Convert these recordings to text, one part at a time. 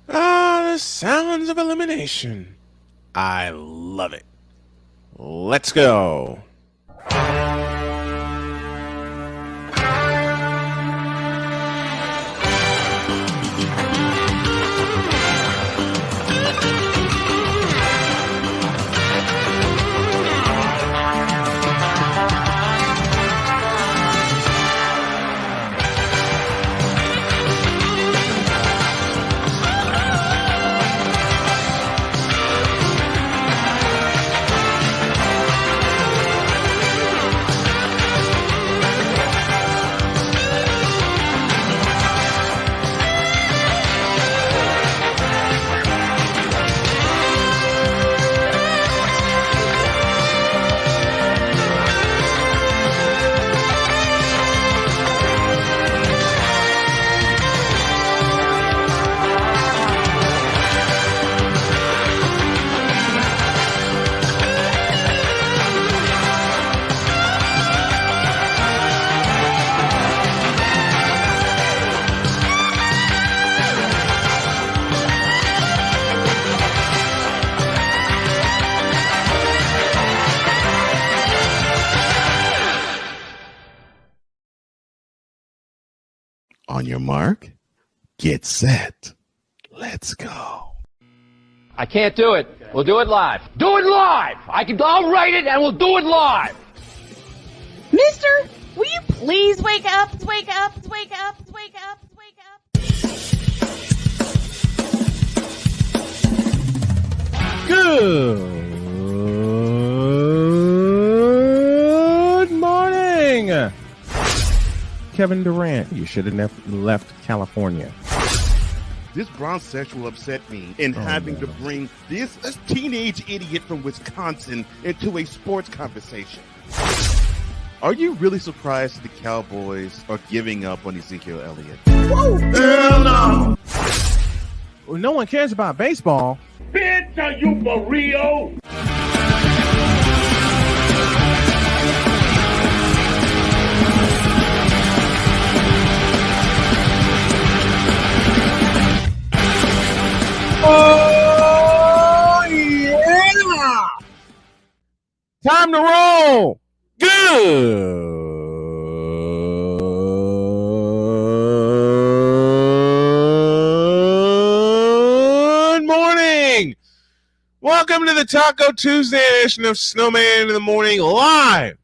Ah, the sounds of elimination. I love it. Let's go. On your mark, get set. Let's go. I can't do it. We'll do it live. Do it live! I'll write it and we'll do it live! Mister, will you please wake up, wake up, wake up, wake up, wake up? Good morning. Kevin Durant, you should have left California. This Brownsexual upset me in having to bring this teenage idiot from Wisconsin into a sports conversation. Are you really surprised the Cowboys are giving up on Ezekiel Elliott? Whoa. Hell no! Well, no one cares about baseball. Bitch, are you for real? Oh, yeah! Time to roll! Good morning! Welcome to the Taco Tuesday edition of Snowman in the Morning, live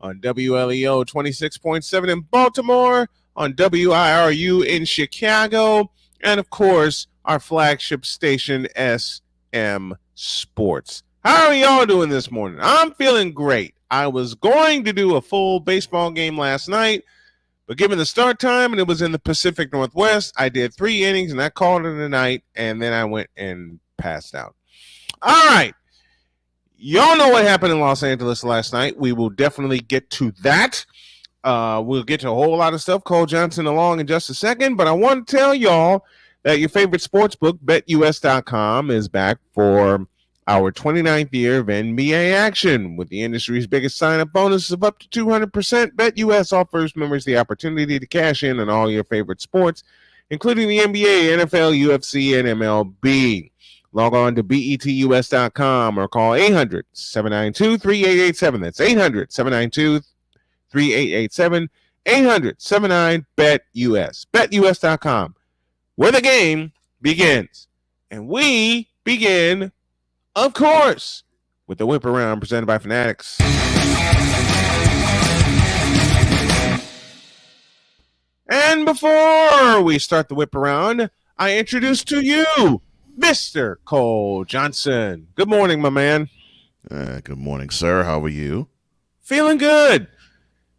on WLEO 26.7 in Baltimore, on WIRU in Chicago, and of course, our flagship station, SM Sports. How are y'all doing this morning? I'm feeling great. I was going to do a full baseball game last night, but given the start time and it was in the Pacific Northwest, I did 3 innings and I called it a night, and then I went and passed out. All right. Y'all know what happened in Los Angeles last night. We will definitely get to that. We'll get to a whole lot of stuff. Cole Johnson along in just a second, but I want to tell y'all that your favorite sports book, BetUS.com, is back for our 29th year of NBA action. With the industry's biggest sign-up bonus of up to 200%, BetUS offers members the opportunity to cash in on all your favorite sports, including the NBA, NFL, UFC, and MLB. Log on to BETUS.com or call 800-792-3887. That's 800-792-3887. 800-79-BET-US. BetUS.com, where the game begins. And we begin, of course, with the Whip Around presented by Fanatics. And before we start the Whip Around, I introduce to you Mr. Cole Johnson. Good morning, my man. Good morning, sir. How are you? Feeling good.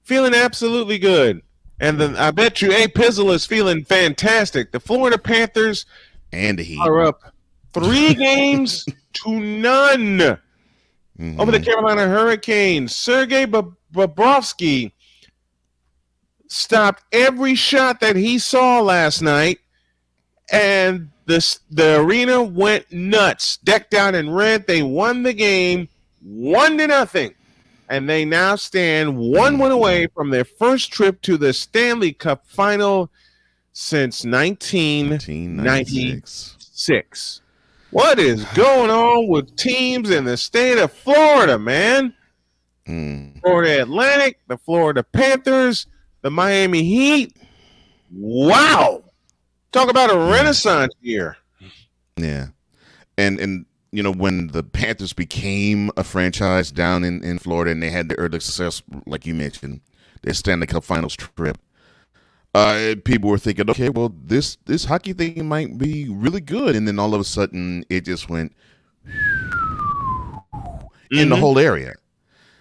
Feeling absolutely good. And then I bet you A. Pizzle is feeling fantastic. The Florida Panthers and the Heat are up 3 games to none over the Carolina Hurricanes. Sergei Bobrovsky stopped every shot that he saw last night, and the arena went nuts, decked out in red. They won the game 1-0, and they now stand 1-1 away from their first trip to the Stanley Cup final since 1996. 6. What is going on with teams in the state of Florida, man? Florida Atlantic, the Florida Panthers, the Miami Heat. Wow. Talk about a renaissance year. Yeah. And you know, when the Panthers became a franchise down in Florida and they had the early success, like you mentioned, their Stanley Cup Finals trip, people were thinking, okay, well, this hockey thing might be really good. And then all of a sudden, it just went in the whole area.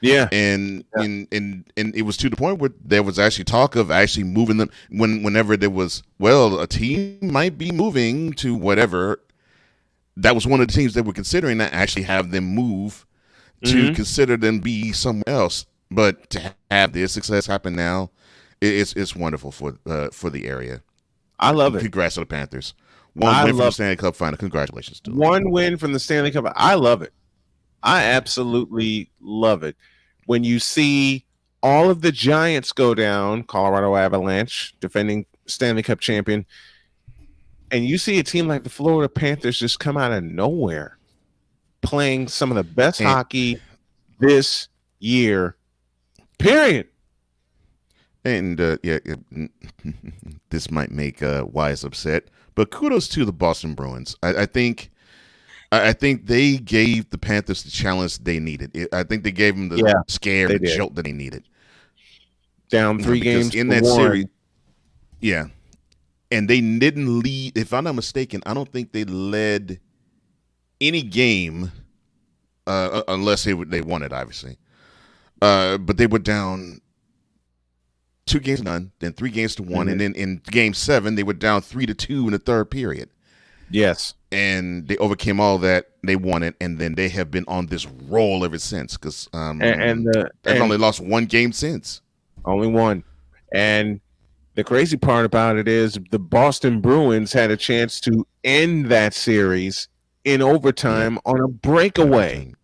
Yeah. And it was to the point where there was actually talk of actually moving them whenever there was, well, a team might be moving to whatever. That was one of the teams that were considering that actually have them move to consider them be somewhere else. But to have this success happen now, it's wonderful for the area. I love it. Congrats to the Panthers. One win from the Stanley Cup final. Congratulations to them. One win from the Stanley Cup. I love it. I absolutely love it. When you see all of the Giants go down, Colorado Avalanche, defending Stanley Cup champion, and you see a team like the Florida Panthers just come out of nowhere, playing some of the best hockey this year, period. And this might make Wise upset, but kudos to the Boston Bruins. I think they gave the Panthers the challenge they needed. I think they gave them the scare, the jolt that they needed. Down 3 games in that series. Yeah. And they didn't lead, if I'm not mistaken, I don't think they led any game unless they won it, obviously. But they were down 2-0, then 3-1, and then in Game 7 they were down 3-2 in the third period. Yes, and they overcame all that. They won it, and then they have been on this roll ever since. Because they've only lost 1 game since. Only 1, and the crazy part about it is the Boston Bruins had a chance to end that series in overtime on a breakaway.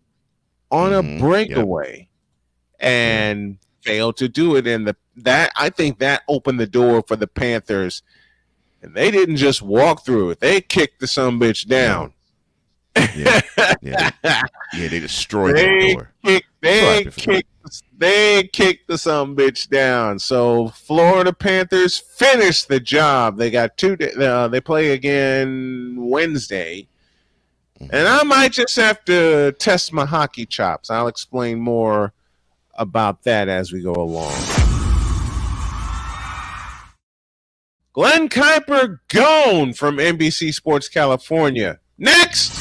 And failed to do it. And I think that opened the door for the Panthers. And they didn't just walk through it. They kicked the sumbitch down. They destroyed the door. They kicked the sumbitch down. So Florida Panthers finished the job. They got 2. They play again Wednesday. And I might just have to test my hockey chops. I'll explain more about that as we go along. Glenn Kuiper gone from NBC Sports California. Next!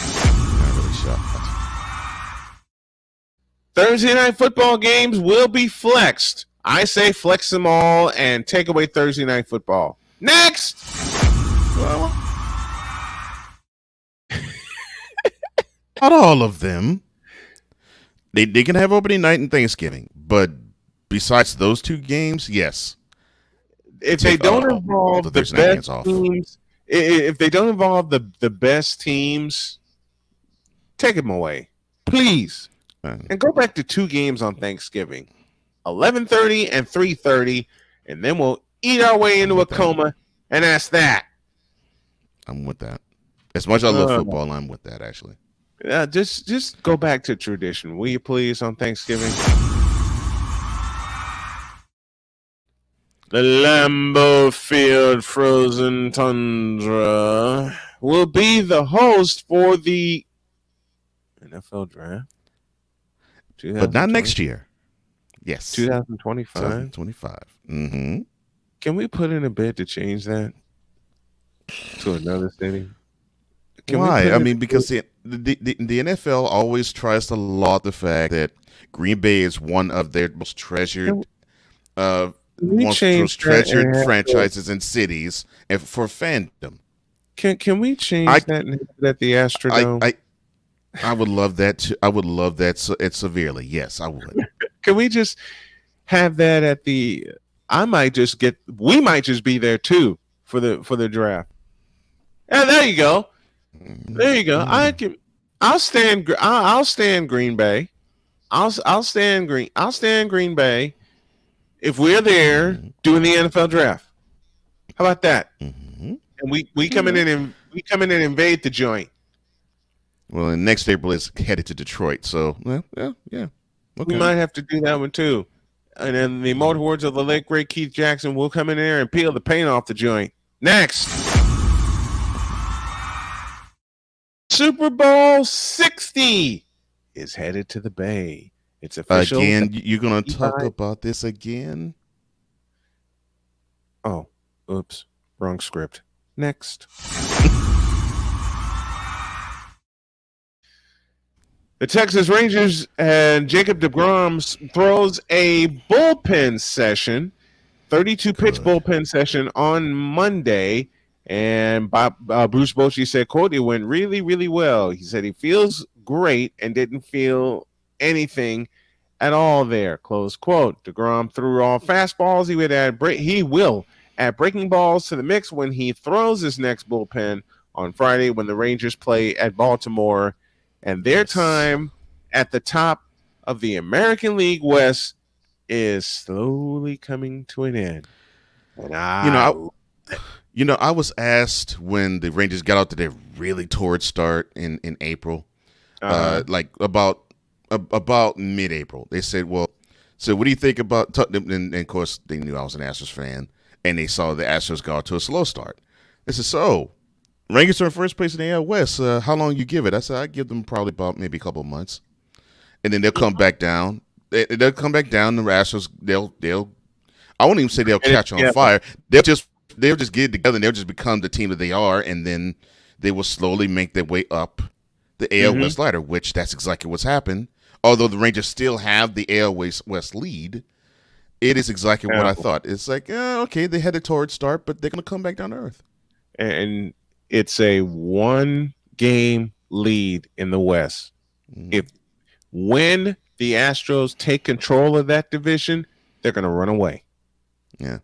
Thursday night football games will be flexed. I say flex them all and take away Thursday night football. Next! Well, not all of them. They can have opening night and Thanksgiving, but besides those 2 games, yes. If they don't involve the best teams, if they don't involve the best teams, take them away, please, and go back to 2 games on Thanksgiving, 11:30 and 3:30, and then we'll eat our way into a coma. And that's that. I'm with that. As much as I love football, I'm with that actually. Just go back to tradition, will you please, on Thanksgiving? The Lambeau Field Frozen Tundra will be the host for the NFL Draft. But not next year. Yes. 2025. 2025. Mm-hmm. Can we put in a bid to change that to another city? Why? I mean, because the NFL always tries to laud the fact that Green Bay is one of their most treasured franchises and cities and for fandom. Can we change that at the Astrodome? I would love that too. I would love that severely. Yes, I would. Can we just have that at the? We might just be there too for the draft. Yeah, there you go. There you go. I'll stand Green Bay. I'll stand Green Bay if we're there doing the NFL draft. How about that? And we come in and We come in and invade the joint. Well, and next April is headed to Detroit. So, yeah. We Okay. might have to do that one too. And then the immortal words of the late great Keith Jackson will come in there and peel the paint off the joint. Next, Super Bowl 60 is headed to the Bay. It's official. Again, you're going to talk about this again? Oh, oops. Wrong script. Next. The Texas Rangers and Jacob deGrom throws a bullpen session, 32-pitch bullpen session on Monday. And Bruce Bochy said, quote, it went really, really well. He said he feels great and didn't feel anything at all there, close quote. DeGrom threw all fastballs. He will add breaking balls to the mix when he throws his next bullpen on Friday when the Rangers play at Baltimore. And their time at the top of the American League West is slowly coming to an end. And I was asked when the Rangers got out to their really torrid start in April, like about mid-April. They said, "Well, so what do you think about?" And of course, they knew I was an Astros fan, and they saw the Astros go out to a slow start. They said, "So, Rangers are in first place in the AL West. How long you give it?" I said, "I give them probably about maybe a couple of months, and then they'll come back down. They'll come back down. The Astros, they'll. I won't even say they'll catch on fire. They'll just get it together and they'll just become the team that they are, and then they will slowly make their way up the AL West ladder, which that's exactly what's happened. Although the Rangers still have the AL West lead, it is exactly what I thought. It's like, okay, they had a torrid start, but they're going to come back down to earth. And it's a 1-game lead in the West. When the Astros take control of that division, they're going to run away. Yeah.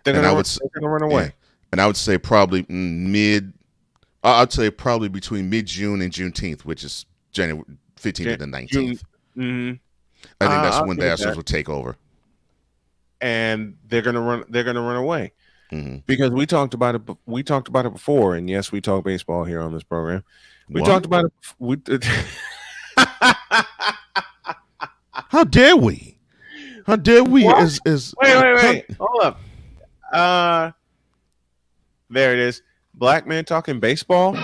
They're going to run away. Yeah. And I would say probably I'd say probably between mid-June and Juneteenth, which is January 15th to the 19th. I think that's when the Astros will take over. And they're going to run away. Because we talked about it before, and yes, we talk baseball here on this program. We talked about it. How dare we? How dare we? Wait! Hold up. There it is. Black man talking baseball.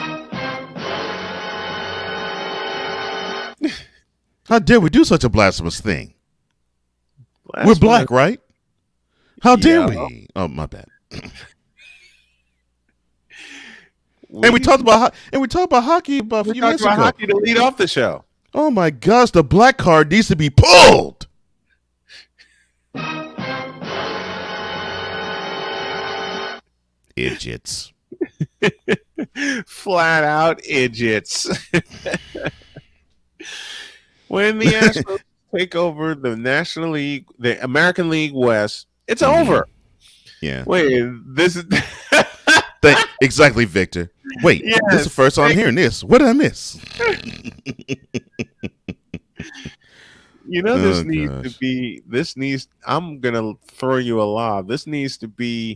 How dare we do such a blasphemous thing? We're black, right? How dare we? Oh, my bad. And we talked about hockey about a few minutes ago. Hockey to lead off the show. Oh my gosh, the black card needs to be pulled. Idiots. Flat out idiots. When the Astros take over the National League, the American League West, it's over. Yeah. Wait, this is exactly, Victor. Wait, this is the first time I'm hearing this. What did I miss? I'm gonna throw you a lob. This needs to be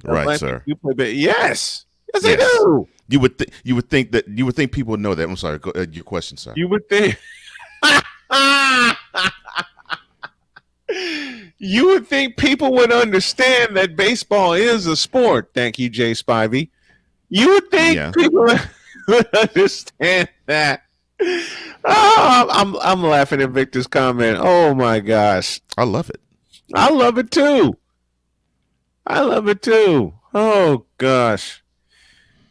right, sir. Yes, I do. You would think people would know that. I'm sorry. Your question, sir. You would think. You would think people would understand that baseball is a sport. Thank you, Jay Spivey. You would think people would understand that. Oh, I'm laughing at Victor's comment. Oh my gosh, I love it. I love it too. Oh gosh.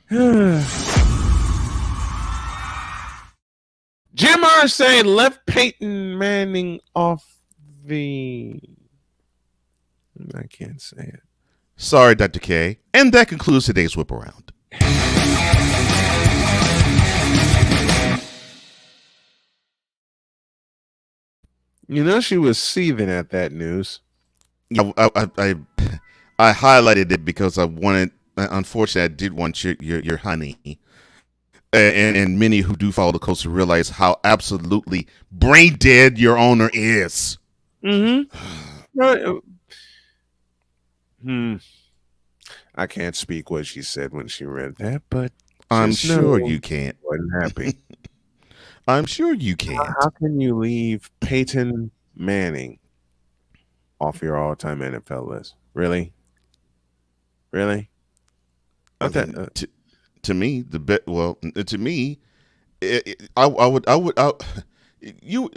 Jim Irsay left Peyton Manning off the. I can't say it. Sorry, Dr. K. And that concludes today's Whip Around. You know, she was seething at that news. I highlighted it because I wanted. Unfortunately, I did want your honey, and many who do follow the coast realize how absolutely brain dead your owner is. I can't speak what she said when she read that, but I'm Just sure know you can't. wasn't happy. I'm sure you can't. How can you leave Peyton Manning off your all-time NFL list? Really? Really? I What mean, the? to me, the bet. Well, to me, I would, you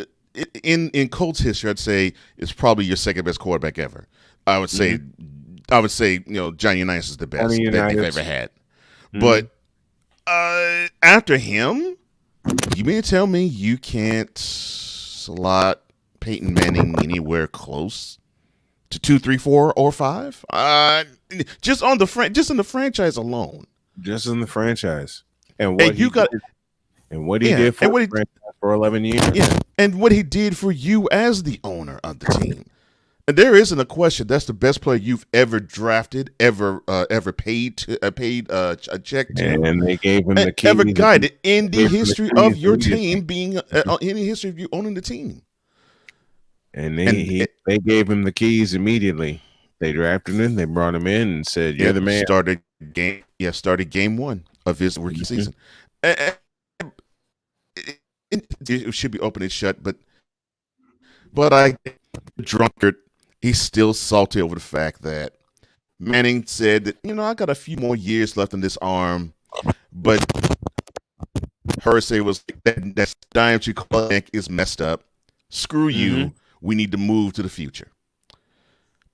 in Colts history, I'd say it's probably your second best quarterback ever. I would say, Johnny Unitas is the best Johnny that they've Unitas. ever had. Mhm. But after him, you mean to tell me you can't slot Peyton Manning anywhere close to 2, 3, 4, or 5? Just on just in the franchise alone. Just in the franchise, and what And he you got did, and what he yeah, did for and what the he franchise for 11 years. yeah, and what he did for you as the owner of the team. And there isn't a question. That's the best player you've ever drafted, ever paid a check to, And they gave him the keys. ever guided in the Gave him the history keys of your immediately. team being in the history of you owning the team. And And they gave him the keys immediately. They drafted him. They brought him in and said, "You're the man." started game 1 of his rookie season. And it should be open and shut, but I drunkard. He's still salty over the fact that Manning said that, I got a few more years left in this arm, but Hersey was that dime you call is messed up. Screw you. We need to move to the future.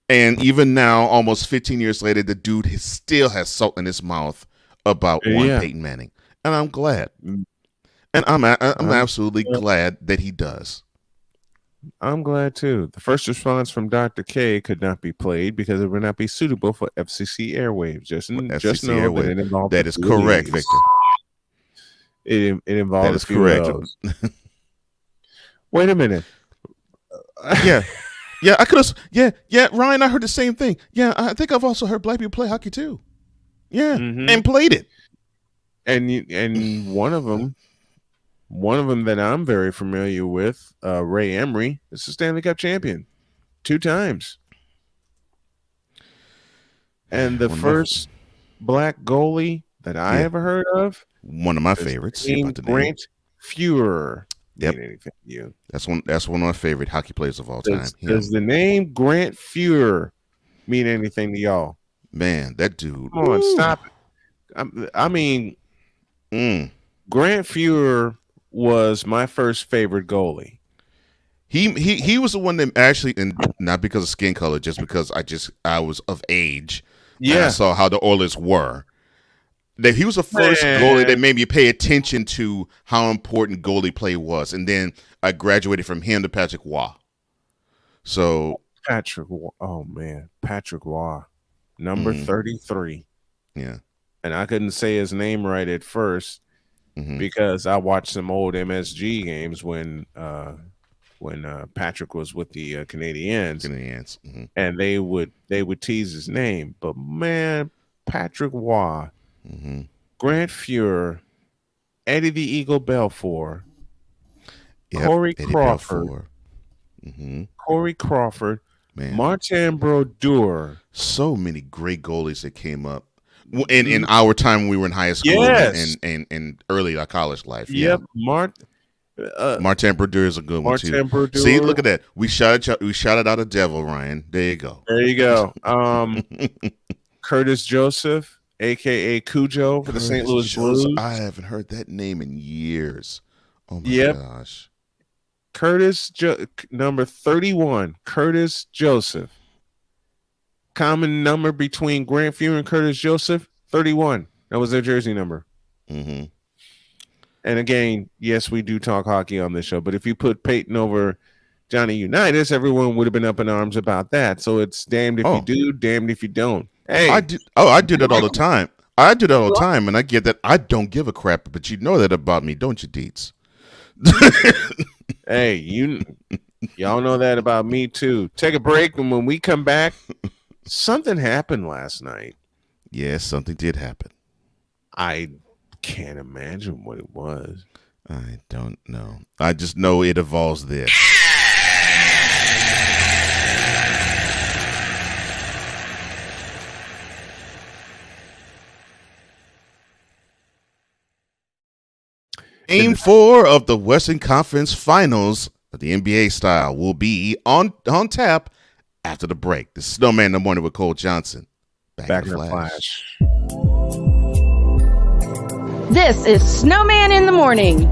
And even now, almost 15 years later, the dude still has salt in his mouth about one Peyton Manning, and I'm glad. And I'm absolutely glad that he does. I'm glad too. The first response from Dr. K could not be played because it would not be suitable for FCC airwaves. Just know that it involved. That is correct, Victor. It involved. That is correct. Wait a minute. Yeah, I could have. Yeah, Ryan. I heard the same thing. Yeah, I think I've also heard black people play hockey too. Yeah, and played it. And one of them that I'm very familiar with, Ray Emery, is a Stanley Cup champion 2 times. And the first black goalie that I ever heard of, one of my favorites, Grant Fuhrer. Yep, anything to you. That's one of my favorite hockey players of all time. Does the name Grant Fuhrer mean anything to y'all? Man, that dude. Come on, stop it. I mean, Grant Fuhrer was my first favorite goalie. He was the one that actually, and not because of skin color, just because I was of age. Yeah, and I saw how the Oilers were. That he was the first goalie that made me pay attention to how important goalie play was, and then I graduated from him to Patrick Waugh. So Patrick Waugh, number 33. Yeah, and I couldn't say his name right at first because I watched some old MSG games when Patrick was with the Canadiens, and they would tease his name, but man, Patrick Waugh. Grant Fuhrer, Eddie the Eagle Belfour, Corey Crawford, Corey Crawford, Martin Brodeur. So many great goalies that came up in our time when we were in high school and early college life. Yep, Martin Brodeur is a good one too. Brodeur. See, look at that. We shouted out a devil, Ryan. There you go. There you go. Curtis Joseph, a.k.a. Cujo for the St. Louis Blues. I haven't heard that name in years. Oh, my gosh. Number 31, Curtis Joseph. Common number between Grant Fuhrer and Curtis Joseph, 31. That was their jersey number. And again, yes, we do talk hockey on this show, but if you put Peyton over Johnny Unitas, everyone would have been up in arms about that. So it's damned if you do, damned if you don't. Hey, I do that all the time. I do that all the time, and I get that. I don't give a crap, but you know that about me, don't you, Deets? Hey, y'all know that about me too. Take a break, and when we come back, something happened last night. Yes, something did happen. I can't imagine what it was. I don't know. I just know it involves this. Game 4 of the Western Conference Finals of the NBA style will be on tap after the break. This is Snowman in the Morning with Cole Johnson. Back in the flash. This is Snowman in the Morning.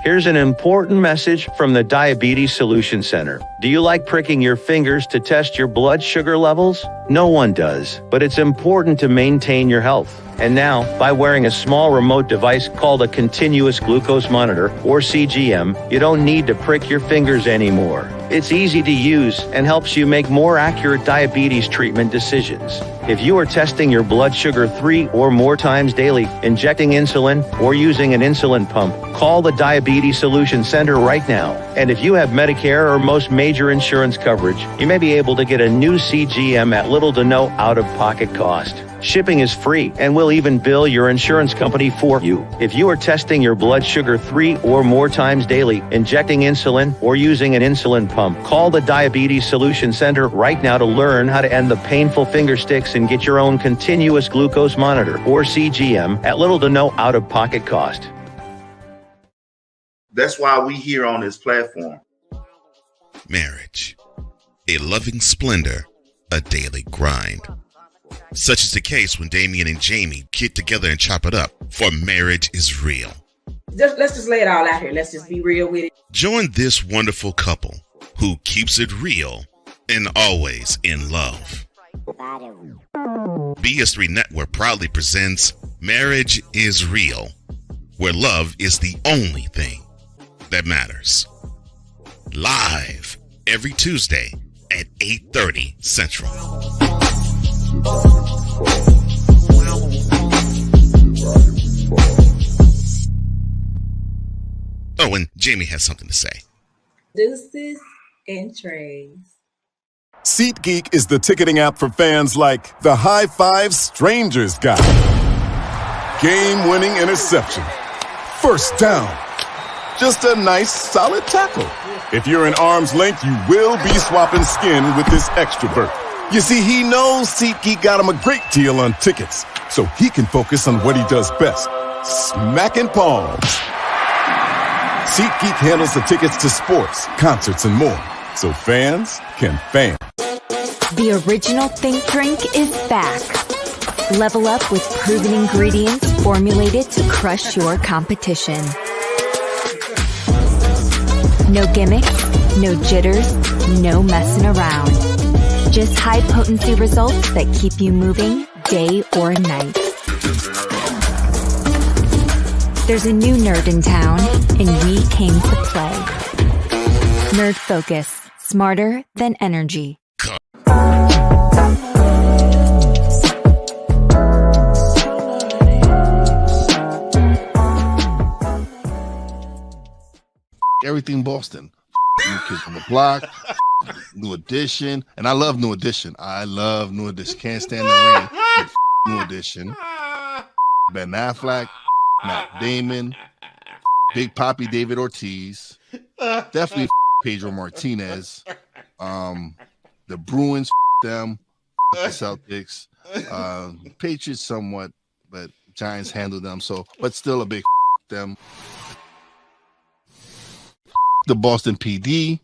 Here's an important message from the Diabetes Solution Center. Do you like pricking your fingers to test your blood sugar levels? No one does, but it's important to maintain your health. And now, by wearing a small remote device called a continuous glucose monitor, or CGM, you don't need to prick your fingers anymore. It's easy to use and helps you make more accurate diabetes treatment decisions. If you are testing your blood sugar 3 or more times daily, injecting insulin, or using an insulin pump, call the Diabetes Solution Center right now. And if you have Medicare or most major insurance coverage, you may be able to get a new CGM at little to no out-of-pocket cost. Shipping is free, and we'll even bill your insurance company for you. If you are testing your blood sugar 3 or more times daily, injecting insulin, or using an insulin pump, call the Diabetes Solution Center right now to learn how to end the painful finger sticks and get your own continuous glucose monitor, or CGM, at little to no out-of-pocket cost. That's why we here on this platform. Marriage, a loving splendor, a daily grind. Such is the case when Damien and Jamie get together and chop it up, for marriage is real. Let's just lay it all out here. Let's just be real with it. Join this wonderful couple who keeps it real and always in love. BS3 Network proudly presents Marriage is Real, where love is the only thing that matters. Live every Tuesday at 8:30 Central. Oh, and Jamie has something to say. Deuces and trays. SeatGeek is the ticketing app for fans like the High Five Strangers guy. Game-winning interception. First down. Just a nice, solid tackle. If you're in arm's length, you will be swapping skin with this extrovert. You see, he knows SeatGeek got him a great deal on tickets, so he can focus on what he does best, smacking palms. SeatGeek handles the tickets to sports, concerts, and more, so fans can fan. The original Think drink is back. Level up with proven ingredients formulated to crush your competition. No gimmicks, no jitters, no messing around. Just high-potency results that keep you moving day or night. There's a new nerd in town, and we came to play. Nerd Focus. Smarter than energy. Everything Boston. New Kids on the Block, New Edition, and I love New Edition. Can't stand the rain. New Edition. Ben Affleck, Matt Damon, Big Papi David Ortiz, definitely Pedro Martinez. The Bruins, them, the Celtics, Patriots somewhat, but Giants handled them. So, but still a big them. The Boston PD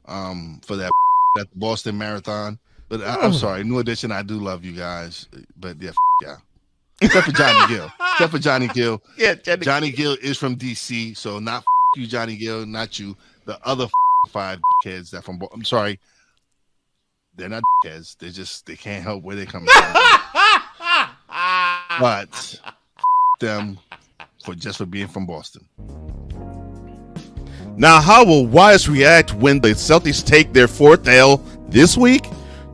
for that Boston Marathon. But I'm sorry, New Edition, I do love you guys. But yeah. Except for Johnny Gill. Yeah, Johnny Gill is from DC, so not you, Johnny Gill, not you. The other 5 kids that from I'm sorry. They're not kids. They can't help where they come from. But them for being from Boston. Now, how will Wise react when the Celtics take their 4th L this week?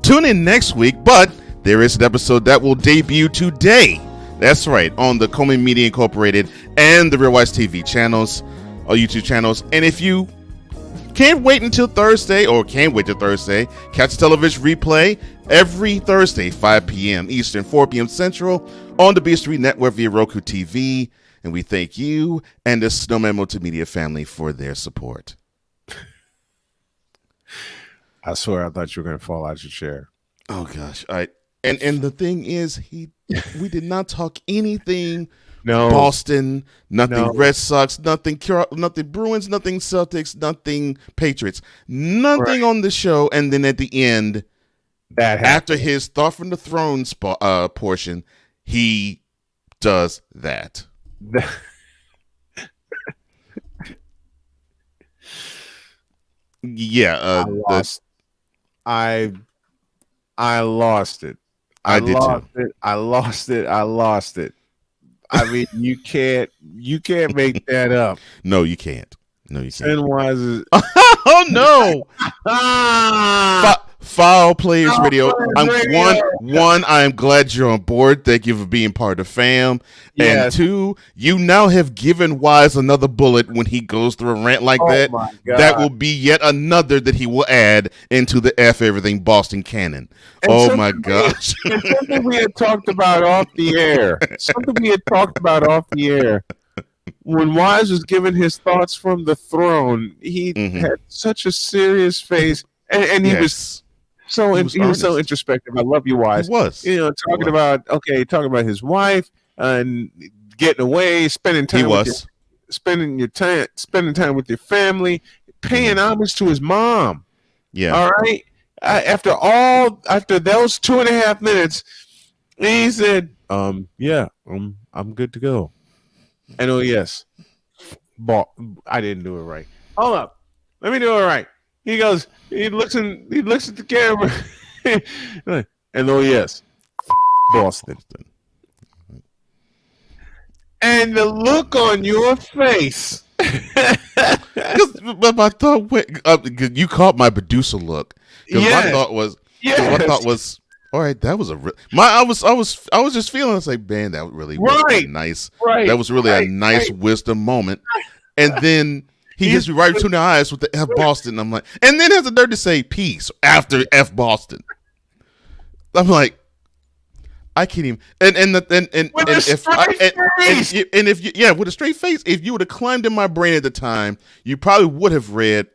Tune in next week, but there is an episode that will debut today. That's right, on the Coleman Media Incorporated and the Real Wise TV channels, or YouTube channels. And if you can't wait till Thursday, catch the television replay every Thursday, 5 p.m. Eastern, 4 p.m. Central, on the BS3 Network via Roku TV. And we thank you and the Snowman Multimedia family for their support. I swear I thought you were going to fall out your chair. Oh, gosh. All right. And the thing is, he We did not talk anything. No. Boston, nothing No. Red Sox, nothing Bruins, nothing Celtics, nothing Patriots, nothing on the show. And then at the end, after his Thought from the Throne portion, he does that. Yeah, I lost it. I did too. I lost it. I mean, you can't make that up. No, you can't. Wise is oh no! Foul Players Radio. I am glad you're on board. Thank you for being part of fam. Yes. And two, you now have given Wise another bullet when he goes through a rant like that. My God. That will be yet another that he will add into the F Everything Boston canon. Oh my gosh. Something we had talked about off the air. When Wise was giving his thoughts from the throne, he had such a serious face, and he was so introspective. I love you, Wise. He was, talking about his wife and getting away, spending time spending time with your family, paying homage to his mom. Yeah. All right. After those 2.5 minutes, he said, I'm good to go. And yes, I didn't do it right. Hold up, let me do it right. He goes, he looks at the camera, and yes, Boston. And the look on your face. But my thought went up. You caught my producer look. Because my thought was, all right, that was I was just feeling. I was like, man, that really was nice. Right. That was really a nice wisdom moment. And then he hits me right between the eyes with the F Boston. I'm like, and then has the nerve to say peace after F Boston. I'm like, I can't even. With a straight face. If you would have climbed in my brain at the time, you probably would have read,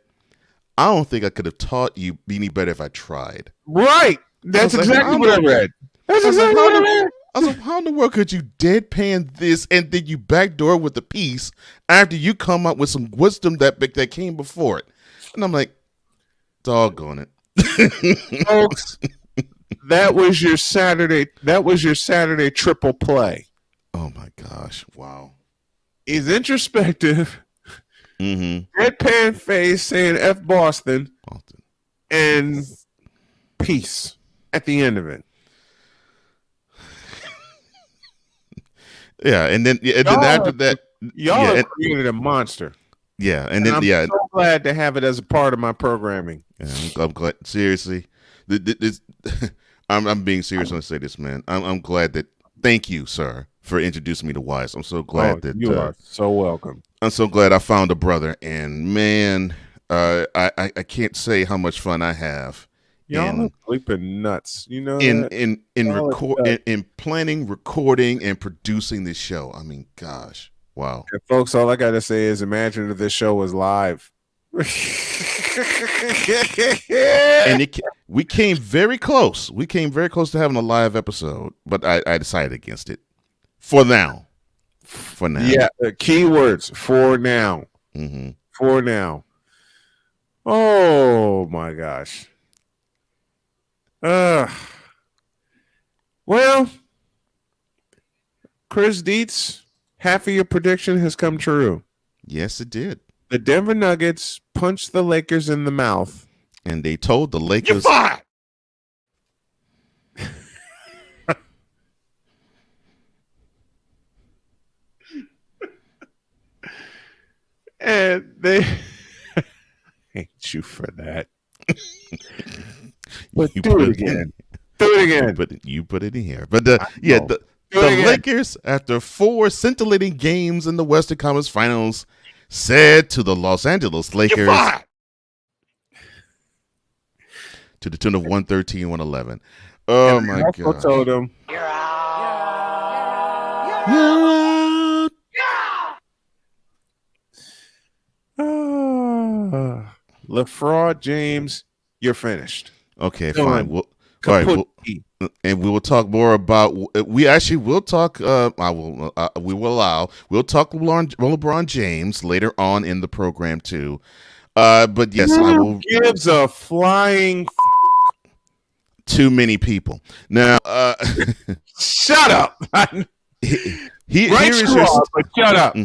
I don't think I could have taught you any better if I tried. Right. That's exactly what I read. That's exactly what I read. I was like, how in the world could you deadpan this and then you backdoor with the piece after you come up with some wisdom that came before it? And I'm like, doggone it. Folks, that was your Saturday triple play. Oh my gosh. Wow. He's introspective. Deadpan face saying F Boston. And peace at the end of it. Yeah, and then after that, y'all created a monster. Yeah, and I'm so glad to have it as a part of my programming. Yeah, I'm glad. Seriously, I'm being serious when I say this, man. I'm glad that. Thank you, sir, for introducing me to Wise. I'm so glad that you are so welcome. I'm so glad I found a brother, and man, I can't say how much fun I have. Y'all are sleeping nuts, in planning, recording, and producing this show. I mean, gosh, wow. And folks, all I gotta say is, imagine if this show was live. And we came very close. We came very close to having a live episode, but I decided against it for now. Yeah, keywords for now. For now. Oh my gosh. Well, Chris Dietz, half of your prediction has come true. Yes, it did. The Denver Nuggets punched the Lakers in the mouth. And they told the Lakers... You're fired! And they... hate you for that. But do it again. Do it again. But you put it in here. But the Lakers, after 4 scintillating games in the Western Conference Finals, said to the Los Angeles Lakers, to the tune of 113-111. Oh and my God! I told him, "You're out. You're out." LeFraud James, you're finished. Okay, fine. All right, Kaput. and we will talk more about. We actually will talk. I will. We will allow. We'll talk LeBron James later on in the program too. But yes, I will. Gives a flying. Too many people now. Shut up. Here's your but shut up.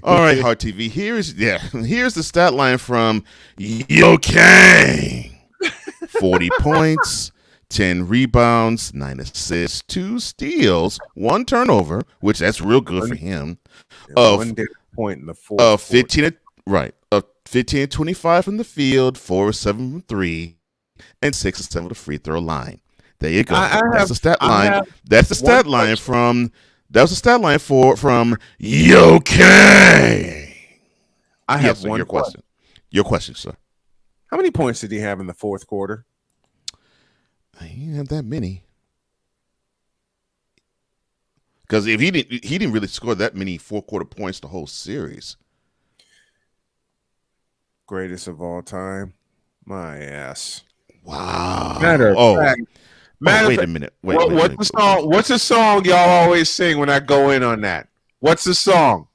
All right, Heart TV. Here's the stat line from Yo Kang. 40 points, 10 rebounds, 9 assists, 2 steals, 1 turnover, which that's real good for him. One point in the fourth. 15 and 25 from the field, 4 or 7 from 3, and 6 or 7 from the free throw line. There you go. That's the stat line. That's the stat line from. That was the stat line from Yo Kang. I have one your question. Your question, sir. How many points did he have in the fourth quarter? He didn't have that many. Because if he didn't really score that many fourth quarter points the whole series. Greatest of all time. My ass. Wow. Matter of fact. Wait a minute. What's the song? What's the song y'all always sing when I go in on that? What's the song?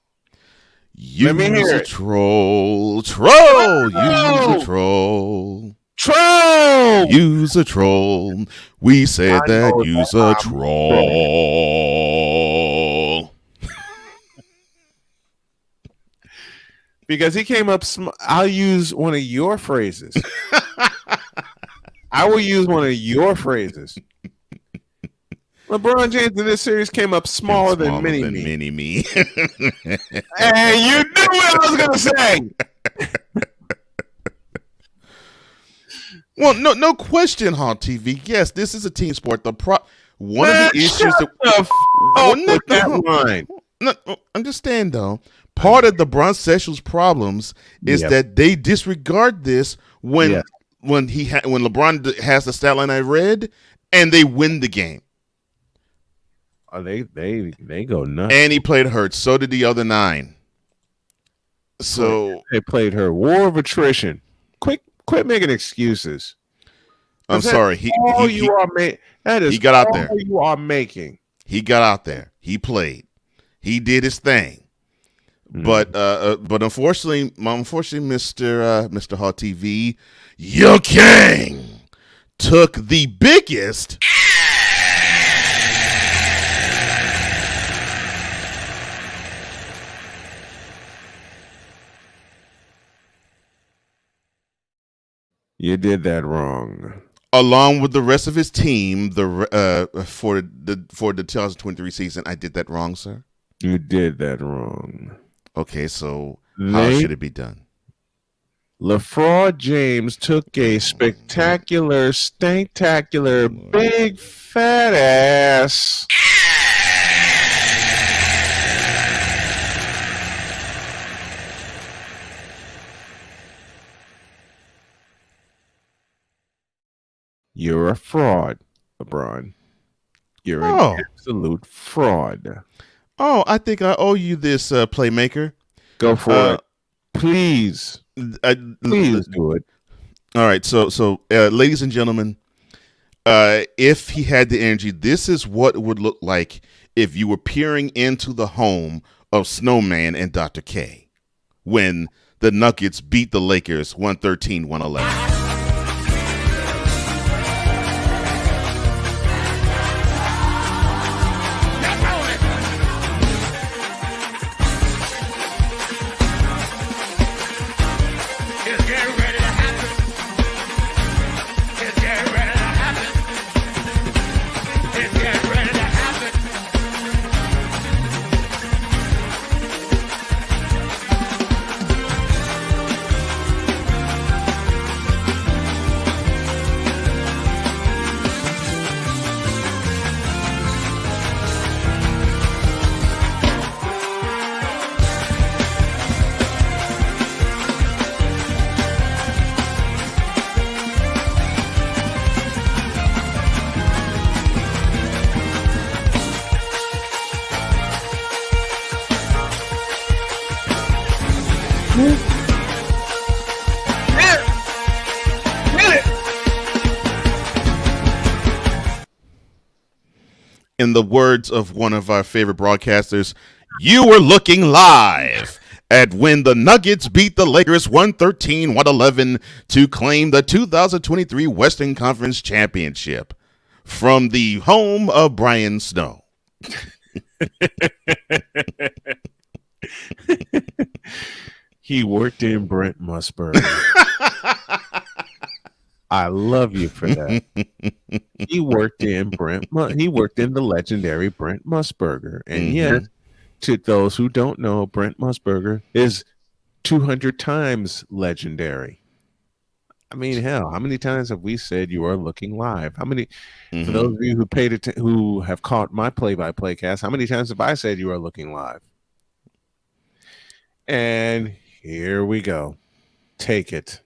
Let me hear it. Troll. Use a troll. Troll. Use a troll. We said that. Use a troll. Because he came up. I'll use one of your phrases. I will use one of your phrases. LeBron James in this series came up smaller than Mini Me. Mini Me. Hey, you knew what I was going to say. Well, no question, Haunt TV. Yes, this is a team sport. One of the issues that line. No, understand though. Part of the Bron Sessions problems is that they disregard this when LeBron has the stat line I read, and they win the game. Oh, they go nuts. And he played hurt. So did the other 9. So they played her war of attrition. Quit making excuses. I'm sorry. He got out there. You are making. He got out there. He played. He did his thing. But unfortunately, Mr. Hot TV, Yo Kang took the biggest You did that wrong. Along with the rest of his team, for the 2023 season, I did that wrong, sir. You did that wrong. Okay, so how should it be done? LeBron James took a spectacular, stanktacular, big fat ass. You're a fraud, LeBron. You're an absolute fraud. Oh, I think I owe you this, playmaker. Go for it. Please. Please do it. All right. So, ladies and gentlemen, if he had the energy, this is what it would look like if you were peering into the home of Snowman and Dr. K when the Nuggets beat the Lakers 113-111. In the words of one of our favorite broadcasters, you were looking live at when the Nuggets beat the Lakers 113-111 to claim the 2023 Western Conference Championship from the home of Brian Snow. He worked in Brent Musburger. I love you for that. He worked in the legendary Brent Musburger. And yes, to those who don't know, Brent Musburger is 200 times legendary. I mean, hell, how many times have we said you are looking live? How many, for those of you who have caught my play-by-play cast, how many times have I said you are looking live? And here we go. Take it.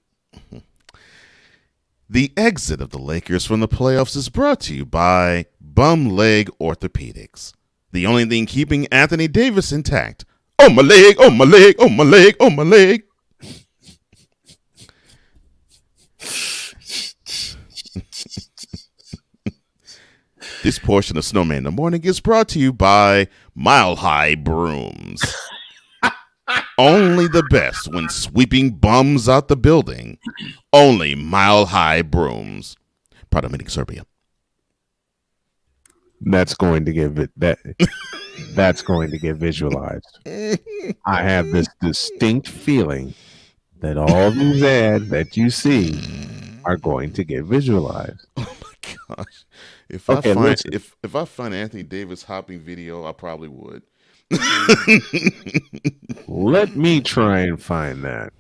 The exit of the Lakers from the playoffs is brought to you by Bum Leg Orthopedics. The only thing keeping Anthony Davis intact. Oh, my leg, oh, my leg, oh, my leg, oh, my leg. This portion of Snowman in the Morning is brought to you by Mile High Brooms. Only the best when sweeping bums out the building. Only Mile High Brooms. Proud of meeting Serbia. That's going to that's going to get visualized. I have this distinct feeling that all these ads that you see are going to get visualized. Oh my gosh. If I find Anthony Davis hopping video, I probably would. Let me try and find that.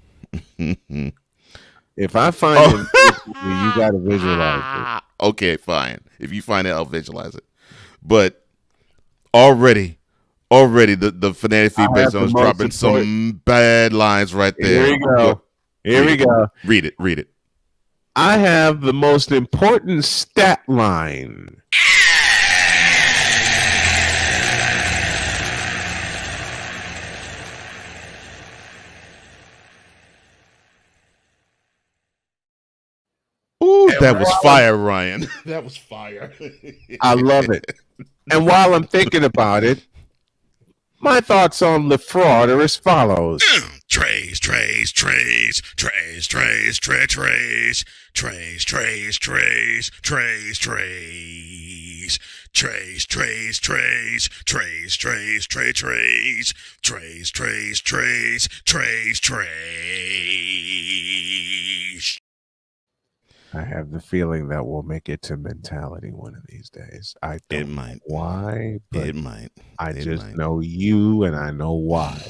If I find it, you got to visualize it. Okay, fine. If you find it, I'll visualize it. But already the Fanatic Feedback Zone is dropping some bad lines right there. Here we go. Read it. I have the most important stat line. Ooh, that was fire, Ryan. That was fire. I love it. And while I'm thinking about it, my thoughts on the fraud are as follows. Trays. I have the feeling that we'll make it to mentality one of these days. I don't know why, but it might. I just know you, and I know why.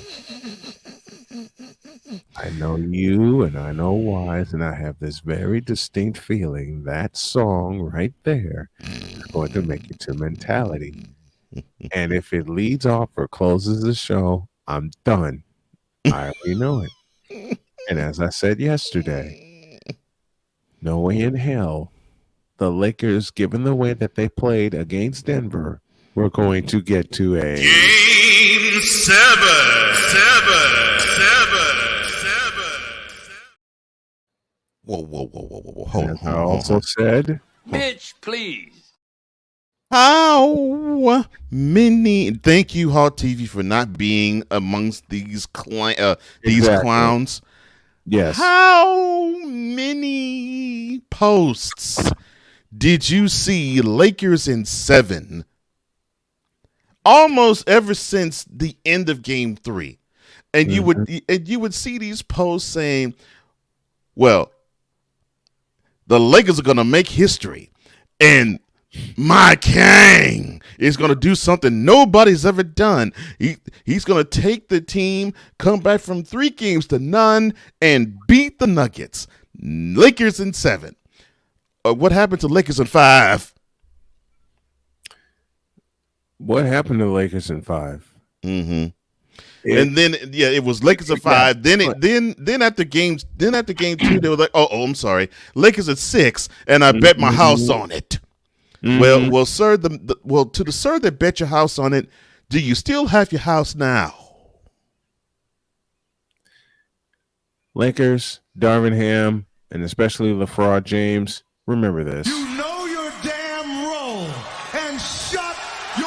I know you, and I know why, and I have this very distinct feeling that song right there is going to make it to mentality. And if it leads off or closes the show, I'm done. I already know it. And as I said yesterday, no way in hell the Lakers, given the way that they played against Denver, were going to get to a Game 7. Whoa. Hold on. I also said, Bitch, please. How many? Thank you, Hall TV, for not being amongst these clowns. Yes. How many posts did you see Lakers in 7? Almost ever since the end of Game 3, and you would see these posts saying, "Well, the Lakers are going to make history, and my king is going to do something nobody's ever done. He's going to take the team, come back from 3 games to none, and beat the Nuggets. Lakers in 7. What happened to Lakers in 5? What happened to Lakers in 5? Mm-hmm. And then it was Lakers at 5. Then after game 2, they were like, oh, I'm sorry, Lakers at 6, and I bet my house on it. Mm-hmm. Well, sir, to the sir that bet your house on it, do you still have your house now? Lakers, Darvin Ham, and especially LeFraud James, remember this. You know your damn role and shut your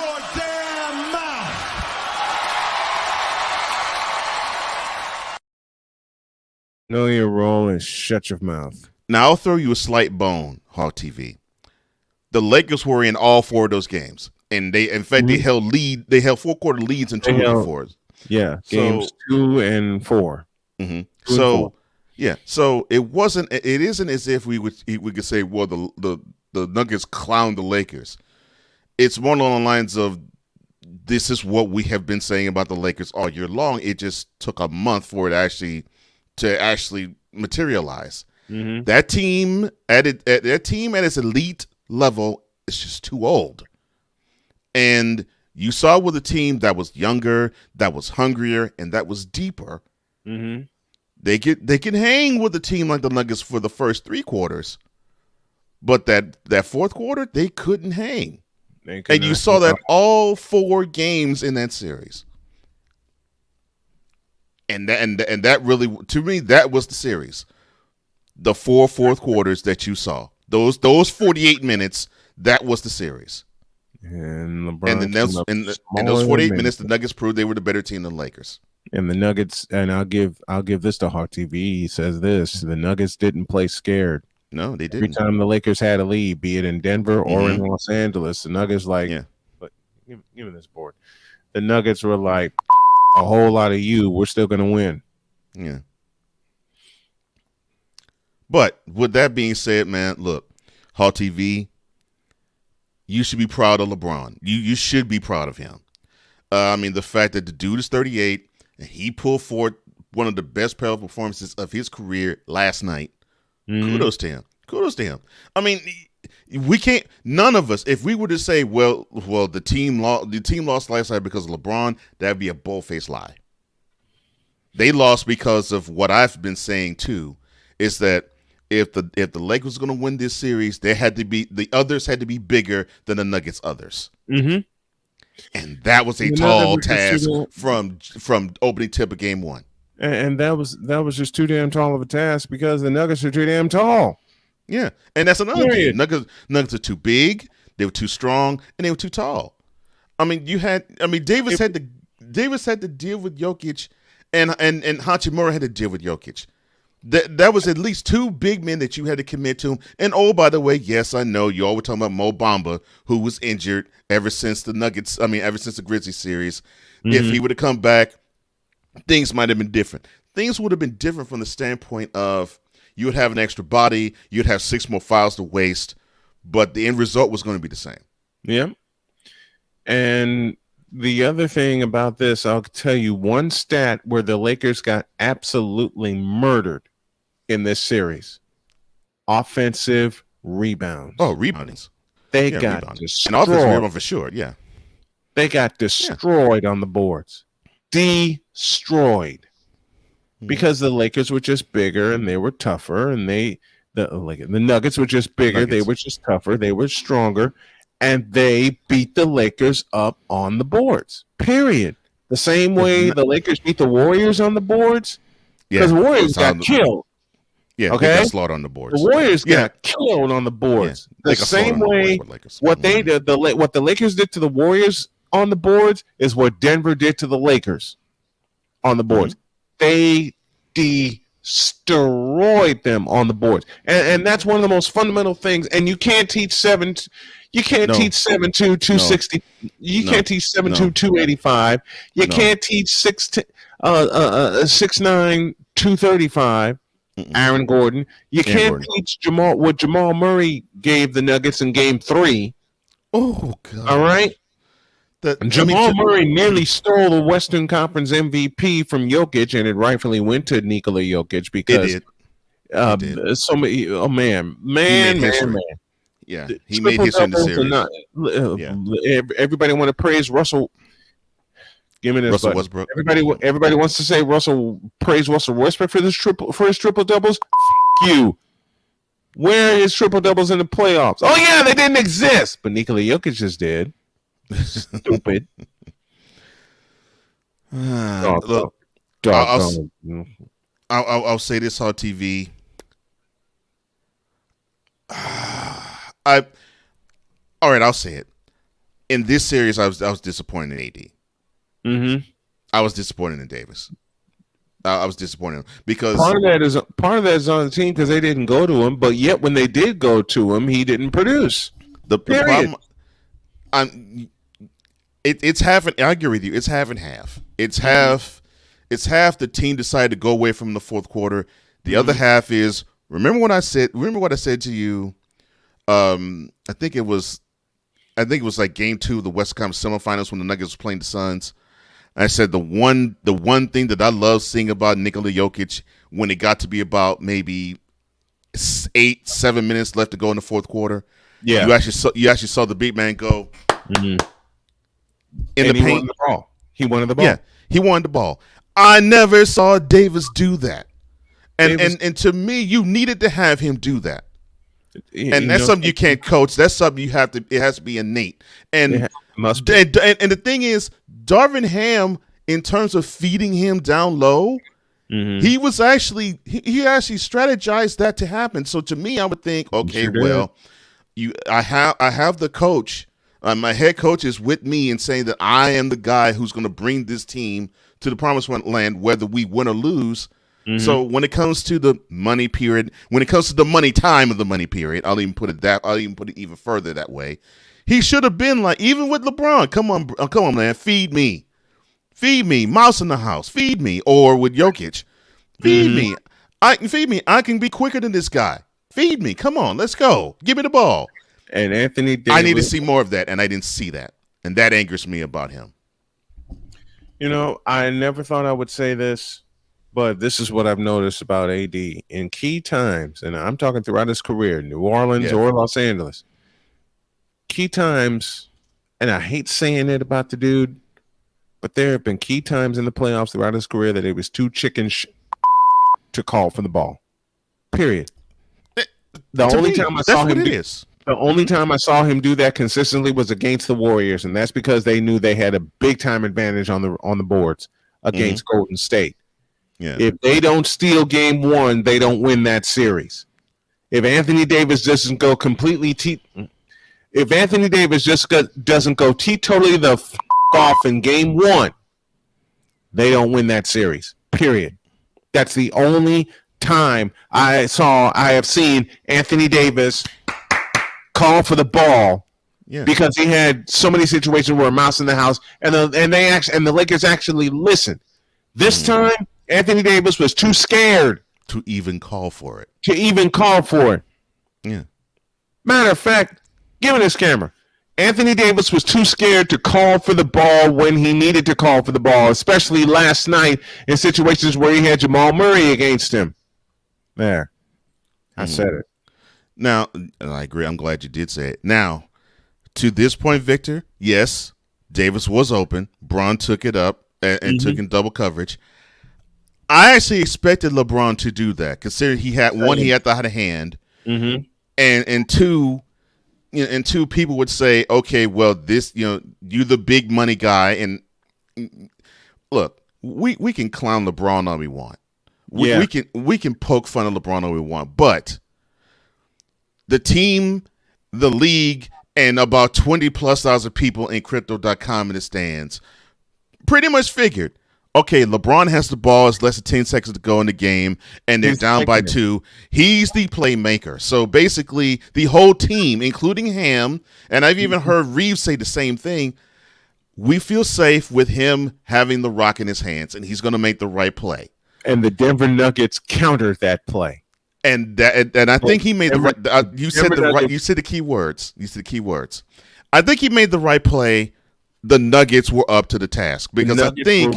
Know your role and shut your mouth. Now I'll throw you a slight bone, Hawk TV. The Lakers were in all 4 of those games, and they held 4-quarter leads in 2 of the 4. Yeah, games 2 and 4. Mm-hmm. 2 and So 4. yeah, so it isn't as if we could say, well, the Nuggets clowned the Lakers. It's more along the lines of, this is what we have been saying about the Lakers all year long. It just took a month for it to actually materialize. Mm-hmm. That team at its elite level is just too old. And you saw with a team that was younger, that was hungrier, and that was deeper. Mm-hmm. They can hang with a team like the Nuggets for the first 3 quarters, but that fourth quarter they couldn't hang. And you saw that all 4 games in that series. And that really, to me, that was the series. The 4 fourth quarters that you saw, those 48 minutes, that was the series. And LeBron, and those 48 minutes, the Nuggets proved they were the better team than the Lakers. And the Nuggets, and I'll give this to Hawk TV. He says this: the Nuggets didn't play scared. No, they didn't. Every time the Lakers had a lead, be it in Denver or in Los Angeles, the Nuggets but give me this board. The Nuggets were like, a whole lot of you, we're still going to win. Yeah. But with that being said, man, look, Hall TV, you should be proud of LeBron. You should be proud of him. I mean, the fact that the dude is 38 and he pulled forward one of the best playoff performances of his career last night. Mm-hmm. Kudos to him. Kudos to him. I mean, we can't. None of us. If we were to say, well, the team lost last night because of LeBron, that'd be a bold-faced lie. They lost because of what I've been saying too, is that if the Lakers were going to win this series, the others had to be bigger than the Nuggets others. Mm-hmm. And that was a tall task from opening tip of game 1. And that was just too damn tall of a task because the Nuggets are too damn tall. Yeah, and that's another thing. Nuggets are too big, they were too strong, and they were too tall. I mean, Davis had to deal with Jokic, and Hachimura had to deal with Jokic. That was at least 2 big men that you had to commit to him. And oh, by the way, yes, I know you all were talking about Mo Bamba, who was injured ever since the Grizzlies series. Mm-hmm. If he would have come back, things might have been different. Things would have been different from the standpoint of you would have an extra body, you'd have 6 more fouls to waste, but the end result was going to be the same. Yeah. And the other thing about this, I'll tell you one stat where the Lakers got absolutely murdered in this series. Offensive rebounds. Oh, reboundings. They got destroyed. And offensive rebound for sure, yeah. They got destroyed on the boards. Destroyed. Because the Lakers were just bigger and they were tougher, and the Nuggets were just bigger, they were just tougher, they were stronger, and they beat the Lakers up on the boards. Period. The same way the Lakers beat the Warriors on the boards, because the Warriors got killed. Yeah, okay, they got slaughtered on the boards. The Warriors got killed on the boards. The same way what they did, what the Lakers did to the Warriors on the boards is what Denver did to the Lakers on the boards. Mm-hmm. They destroyed them on the boards, and that's one of the most fundamental things. And you can't teach teach 7'2", 260. You can't teach 7'2", 285. You can't teach 6'9", 235. Aaron Gordon. You can't teach what Jamal Murray gave the Nuggets in Game 3. Oh God! All right. Jamal Murray nearly stole the Western Conference MVP from Jokic, and it rightfully went to Nikola Jokic because it did. So many. Oh man. Yeah, he made history in the series. Everybody want to praise Russell. Give me this. Russell Westbrook. Everybody wants to say praise Russell Westbrook for his triple doubles. You. Where are his triple doubles in the playoffs? Oh yeah, they didn't exist, but Nikola Jokic just did. Stupid. Look, I'll say this on TV. All right, I'll say it. In this series, I was disappointed in AD. Mm-hmm. I was disappointed in Davis. I was disappointed because part of that is on the team because they didn't go to him, but yet when they did go to him, he didn't produce. The problem, it's half. I agree with you. It's half and half. It's half. It's half the team decided to go away from the fourth quarter. The other half is remember what I said to you. I think it was like game 2 of the West Conference semifinals when the Nuggets were playing the Suns. I said the one thing that I love seeing about Nikola Jokic when it got to be about maybe 8-7 minutes left to go in the fourth quarter. Yeah, you actually saw the big man go in the paint. Wanted the ball. He wanted the ball. Yeah, he wanted the ball. I never saw Davis do that, and to me, you needed to have him do that. And that's something you can't coach. That's something you have to. It has to be innate. And must be. And the thing is, Darvin Ham, in terms of feeding him down low, he was actually he actually strategized that to happen. So to me, I would think, okay, well, I have the coach. My head coach is with me and saying that I am the guy who's going to bring this team to the promised land, whether we win or lose. So when it comes to the money period, when it comes to the money time of the money period, I'll even put it even further that way. He should have been like, even with LeBron, come on, man, feed me, mouse in the house, feed me, or with Jokic, feed me, I can be quicker than this guy, feed me, come on, let's go, give me the ball. And Anthony Davis, I need to see more of that, and I didn't see that, and that angers me about him. You know, I never thought I would say this, but this is what I've noticed about AD in key times, and I'm talking throughout his career, New Orleans or Los Angeles. Key times, and I hate saying it about the dude, but there have been key times in the playoffs throughout his career that it was too chicken to call for the ball. Period. The only time I saw him do that consistently was against the Warriors, and that's because they knew they had a big time advantage on the boards against Golden State. Yeah. If they don't steal game 1, they don't win that series. If Anthony Davis doesn't go completely if Anthony Davis doesn't go teetotally the off in game 1, they don't win that series. Period. That's the only time I have seen Anthony Davis call for the ball because he had so many situations where a mouse in the house and the Lakers actually listened. This time, Anthony Davis was too scared to even call for it. Yeah. Matter of fact, give me this camera. Anthony Davis was too scared to call for the ball when he needed to call for the ball, especially last night in situations where he had Jamal Murray against him. There. I said it. Now, I agree. I'm glad you did say it. Now, to this point, Victor, yes, Davis was open. Bron took it up and took in double coverage. I actually expected LeBron to do that, considering he had the hot hand, and two, and two, people would say, okay, well, this, you the big money guy, and look, we can clown LeBron all we want. We can poke fun of LeBron all we want, but the team, the league, and about 20,000+ people in crypto.com in the stands pretty much figured, okay, LeBron has the ball. It's less than 10 seconds to go in the game, and they're down by 2. He's the playmaker. So basically, the whole team, including Ham, and I've even heard Reeves say the same thing, we feel safe with him having the rock in his hands, and he's going to make the right play. And the Denver Nuggets countered that play. And I think he made the right. You said the key words. You said the key words. I think he made the right play. The Nuggets were up to the task because I think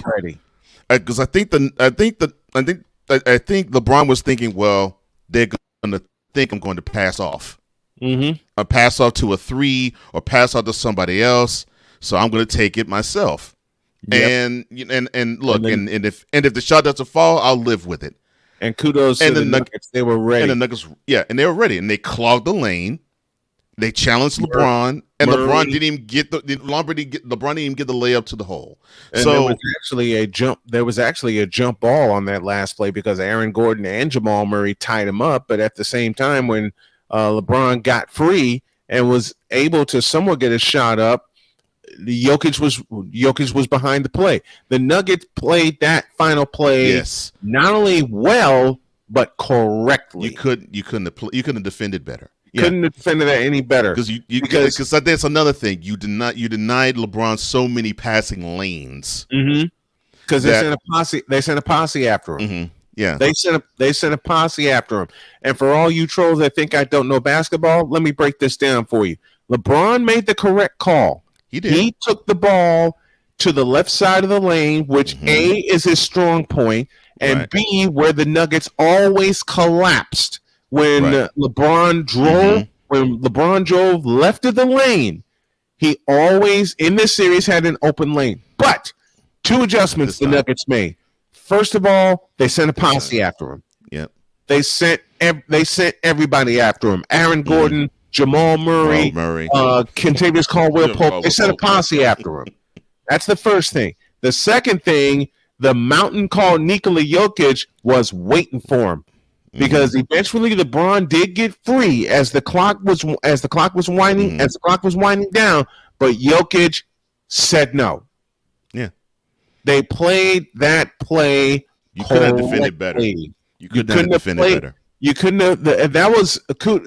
LeBron was thinking, well, they're going to think I'm going to pass off. A pass off to a 3 or pass off to somebody else. So I'm going to take it myself. Yep. And look, and if the shot doesn't fall, I'll live with it. And kudos to the Nuggets. They were ready. And the Nuggets, and they were ready. And they clogged the lane. They challenged LeBron, and LeBron didn't even get LeBron didn't even get the layup to the hole. And so there was actually a jump ball on that last play because Aaron Gordon and Jamal Murray tied him up. But at the same time, when LeBron got free and was able to somewhat get a shot up, Jokic was behind the play. The Nuggets played that final play not only well but correctly. You couldn't have defended better. Couldn't have defended that any better because that's another thing. You denied LeBron so many passing lanes. Because they sent a posse after him. Mm-hmm. Yeah, they sent a posse after him. And for all you trolls that think I don't know basketball, let me break this down for you. LeBron made the correct call. He did. He took the ball to the left side of the lane, which A is his strong point, and B where the Nuggets always collapsed when LeBron drove. When LeBron drove left of the lane, he always in this series had an open lane. But two adjustments the Nuggets made. First of all, they sent a posse after him. Yep. They sent everybody after him. Aaron Gordon, Jamal Murray, Kentavious Caldwell-Pope. They sent a posse after him. That's the first thing. The second thing, the mountain called Nikola Jokic was waiting for him. Because eventually LeBron did get free as the clock was winding down, but Jokic said no. Yeah. They played that play. You could have defended better. You couldn't have defended better. You couldn't have. That was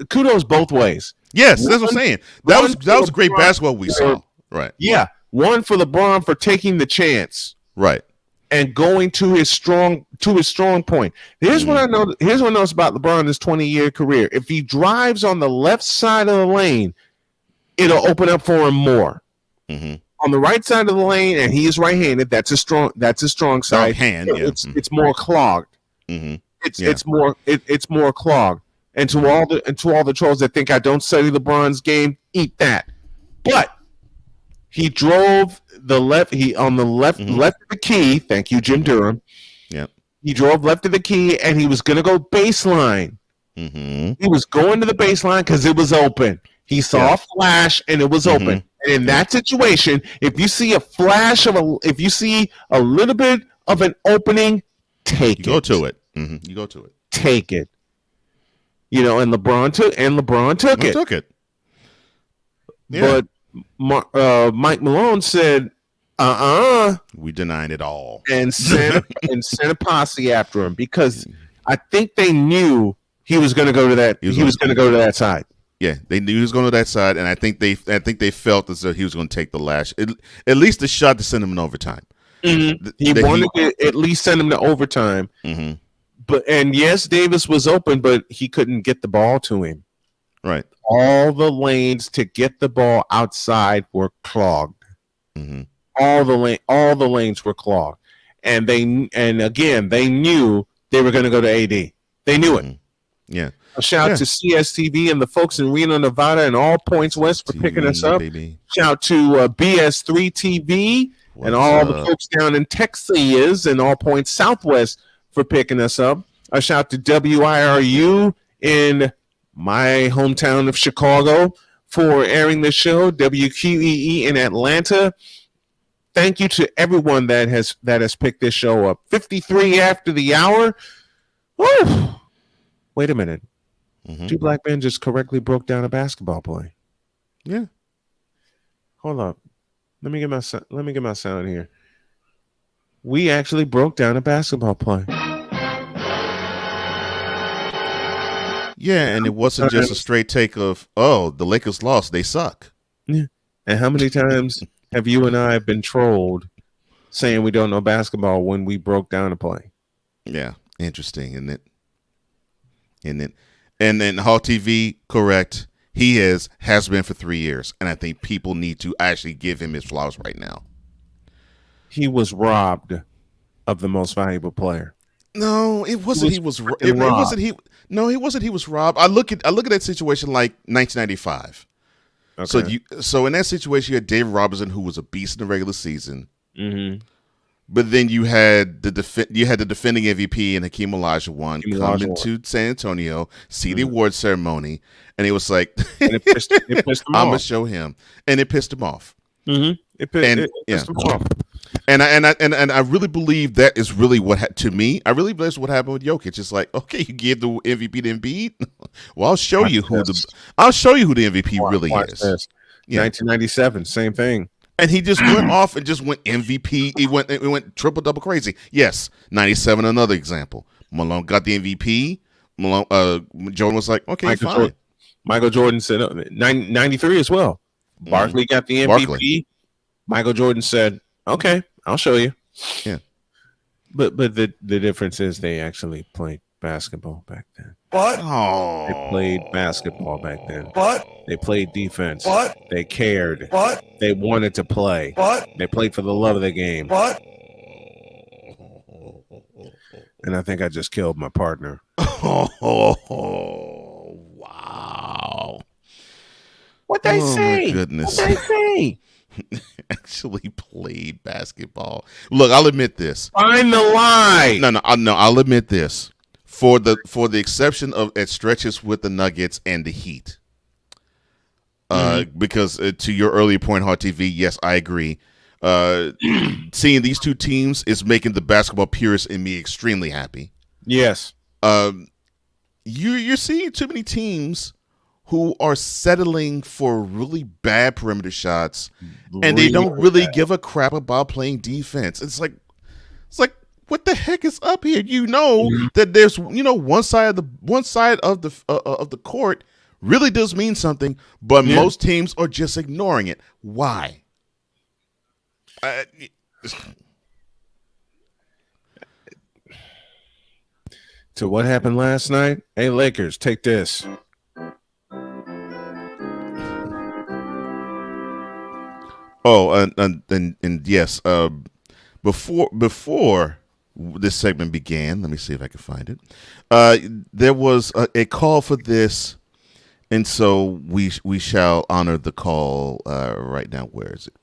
kudos both ways. Yes, that's what I'm saying. That was great basketball we saw. Right. Yeah. One for LeBron for taking the chance. Right. And going to his strong point. Here's what I know. Here's what I know about LeBron in his 20-year career. If he drives on the left side of the lane, it'll open up for him more. On the right side of the lane, and he is right-handed. That's a strong side. It's more clogged. It's more clogged. And to all the trolls that think I don't study LeBron's game, eat that. But he drove the left. Left of the key. Thank you, Jim Durham. Yep. He drove left of the key, and he was going to go baseline. He was going to the baseline because it was open. He saw a flash, and it was open. And in that situation, if you see a flash if you see a little bit of an opening, take it. Go to it. You go to it. Take it. And LeBron took it. Took it. Yeah. But Mike Malone said, we denied it all, and sent a posse after him because I think they knew he was going to go to that. He was going to go to that side. Yeah, they knew he was going to that side, and I think they felt as though he was going to take the lash, at least the shot to send him in overtime. He wanted to at least send him to overtime. And yes, Davis was open, but he couldn't get the ball to him. Right. All the lanes to get the ball outside were clogged. All the lanes were clogged, and again they knew they were going to go to AD. They knew it. Yeah. A shout out to CSTV and the folks in Reno, Nevada, and All Points West for picking us up. Baby. Shout to BS3 TV and all the folks down in Texas and All Points Southwest for picking us up. A shout to WIRU in my hometown of Chicago for airing the show. WQEE in Atlanta. Thank you to everyone that has picked this show up. 53 after the hour. Woo! Wait a minute. Two black men just correctly broke down a basketball play. Yeah. Hold up. Let me get my sound here. We actually broke down a basketball play. Yeah, and it wasn't just a straight take of, the Lakers lost, they suck. Yeah. And how many times have you and I been trolled saying we don't know basketball when we broke down a play? Yeah, interesting, isn't it? And then Hall TV, correct. He has been for 3 years, and I think people need to actually give him his flowers right now. He was robbed of the most valuable player. No, it wasn't. He was robbed. No, he wasn't. He was robbed. I look at that situation like 1995. Okay. So in that situation, you had David Robinson, who was a beast in the regular season. But then you had the defending MVP and Hakeem Olajuwon coming to San Antonio, see the award ceremony, and it was like, it pissed him I'm gonna show him, and it pissed him off. It pissed him off. And I really believe that is really to me. I really believe that's what happened with Jokic. It's like, okay, you gave the MVP to Embiid. Well, I'll show you who the MVP really is. Yeah. 1997, same thing. And he just went off and just went MVP. He went triple double crazy. Yes, 97. Another example. Malone got the MVP. Jordan was like, okay, fine. Michael Jordan said 93 as well. Barkley got the MVP. Barkley. Michael Jordan said, okay, I'll show you. Yeah. But the difference is they actually played basketball back then. What? Oh. They played basketball back then. What? They played defense. What? They cared. What? They wanted to play. What? They played for the love of the game. What? And I think I just killed my partner. Oh, wow. What they say? My goodness. What they say? Actually played basketball. Look, I'll admit this. Find the lie. No, I'll admit this. For the exception of at stretches with the Nuggets and the Heat. Because to your earlier point, Hard TV, yes, I agree. Seeing these two teams is making the basketball purist in me extremely happy. Yes. You're seeing too many teams who are settling for really bad perimeter shots, and they don't really give a crap about playing defense. It's like what the heck is up here? That there's one side of the court really does mean something, but most teams are just ignoring it. Why? To what happened last night? Hey, Lakers, take this. Oh, and yes. Before this segment began, let me see if I can find it. There was a call for this, and so we shall honor the call right now. Where is it?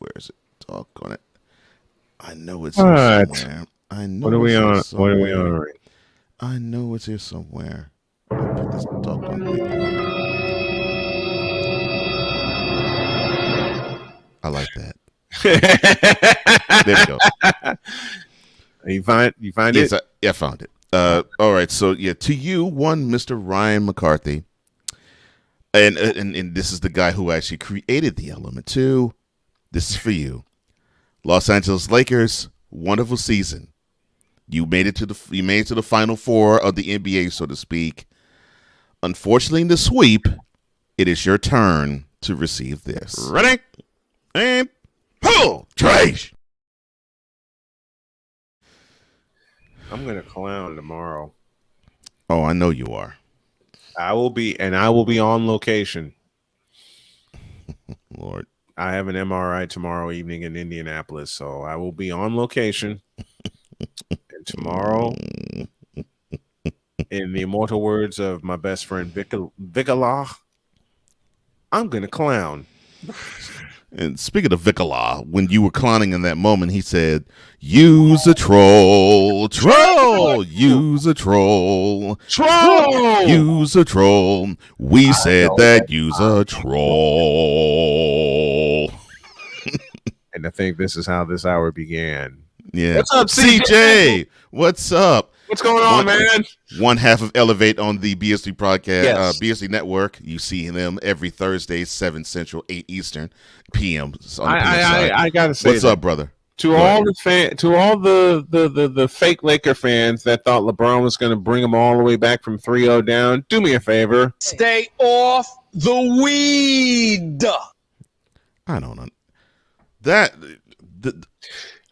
Talk on it. I know it's here somewhere. I know. What are we on? What are we honoring? I know it's here somewhere. I'll put this doggone thing on. I like that. There we go. You find yes, it? I found it. All right. So to you, one, Mr. Ryan McCarthy, and this is the guy who actually created the element. Two, this is for you, Los Angeles Lakers. Wonderful season. You made it to the Final Four of the NBA, so to speak. Unfortunately, in the sweep, it is your turn to receive this. Ready? And pull, trash. I'm gonna clown tomorrow. Oh, I know you are. I will be on location. Lord, I have an MRI tomorrow evening in Indianapolis, so I will be on location. And tomorrow, in the immortal words of my best friend Vicala, I'm gonna clown. And speaking of Vicala, when you were clowning in that moment, he said, "Use a troll, use a troll, use a troll." We said that use a troll. And I think this is how this hour began. Yeah. What's up, CJ? What's up? What's going on, man? One half of Elevate on the BSD podcast, Yes. BSD Network. You see them every Thursday, 7 Central, 8 Eastern PM. I gotta say, what's up, brother? To all the fake Laker fans that thought LeBron was going to bring them all the way back from 3-0 down, do me a favor. Stay off the weed. I don't know.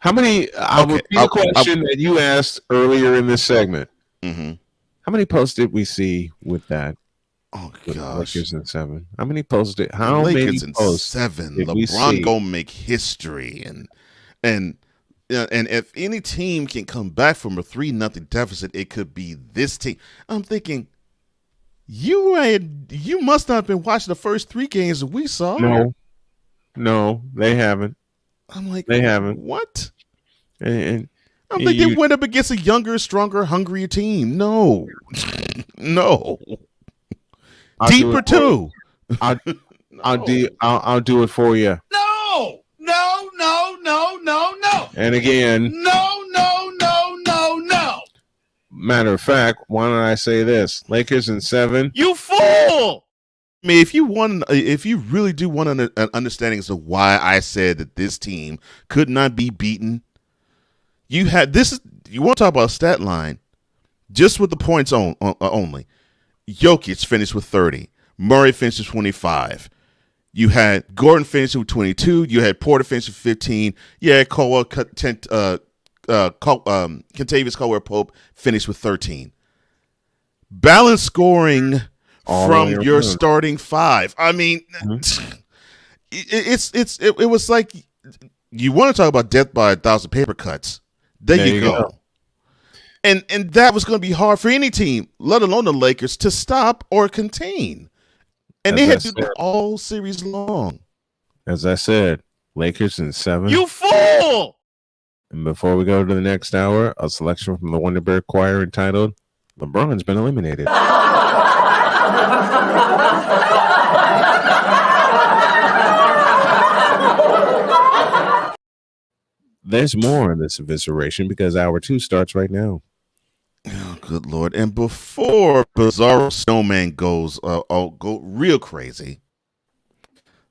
How many? I'll repeat the question that you asked earlier in this segment. Mm-hmm. How many posts did we see with that? Oh with gosh, Lakers in 7. How many posts did? How Lakers many in posts? 7. Did we LeBron see? gonna make history, and if any team can come back from a 3-0 deficit, it could be this team. I'm thinking, you must not have been watching the first 3 games that we saw. No, they haven't. I'm like, they haven't. What? And I'm like, they went up against a younger, stronger, hungrier team. No. Deeper too. I'll do it for you. No. And again, No. matter of fact, why don't I say this? Lakers in 7. You fool! I mean, if you really do want an understanding as to why I said that this team could not be beaten, you want to talk about a stat line, just with the points only. Jokic finished with 30. Murray finished with 25. You had Gordon finish with 22. You had Porter finish with 15. Yeah, Kentavious Caldwell-Pope finished with 13. Balanced scoring from your starting five. I mean, it was like, you want to talk about death by 1,000 paper cuts. There you go. And that was going to be hard for any team, let alone the Lakers, to stop or contain. And they had to do that all series long. As I said, Lakers in 7. You fool! And before we go to the next hour, a selection from the Wonderberg Choir entitled LeBron's Been Eliminated. There's more on this evisceration because hour 2 starts right now. Oh, good Lord. And before Bizarro Snowman goes go real crazy,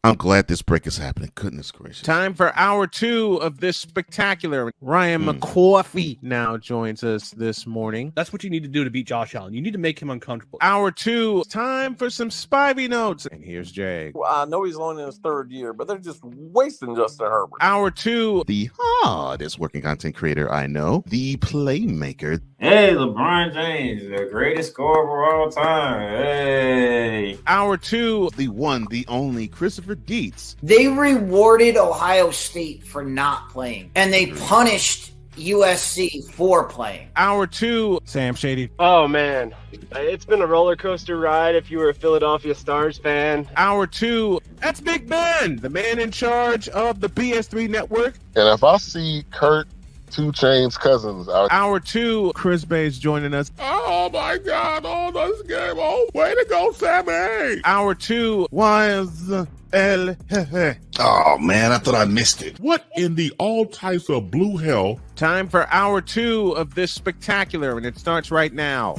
I'm glad this break is happening. Goodness gracious. Time for hour 2 of this spectacular. Ryan McCoffey now joins us this morning. That's what you need to do to beat Josh Allen. You need to make him uncomfortable. Hour 2, time for some Spivey notes. And here's Jay. Well, I know he's only in his 3rd year, but they're just wasting Justin Herbert. Hour 2, the hardest working content creator I know, the playmaker. Hey, LeBron James, the greatest scorer of all time. Hey. Hour 2, the one, the only Christopher Dietz. They rewarded Ohio State for not playing, and they punished USC for playing. Hour 2, Sam Shady. Oh, man. It's been a roller coaster ride if you were a Philadelphia Stars fan. Hour 2, that's Big Ben, the man in charge of the BS3 network. And if I see Kurt 2 Chainz Cousins out. Hour 2, Chris Bay's joining us. Oh my God! Oh, this game! Oh, way to go, Sammy! Hour 2, was El Jefe. Oh man, I thought I missed it. What in the all types of blue hell? Time for hour 2 of this spectacular, and it starts right now.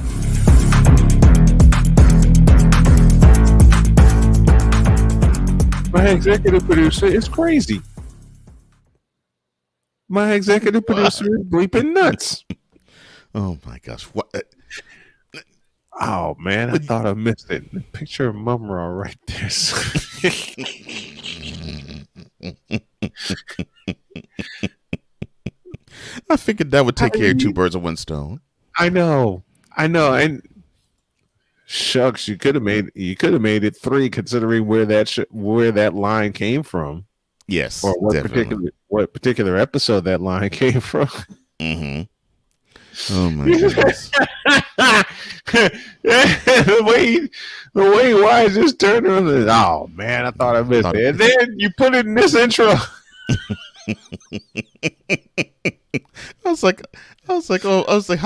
My executive producer is crazy. My executive producer is bleeping nuts. Oh my gosh. What? Oh man, I thought I missed it. The picture of Mumra right there. I figured that would take care of 2 birds with 1 stone. I know. And shucks, you could have made it 3 considering where that line came from. Yes, or what particular episode that line came from. Mm-hmm. Oh my goodness! the way Wise just turned around and, oh man, I thought I missed it. And then you put it in this intro. I was like, how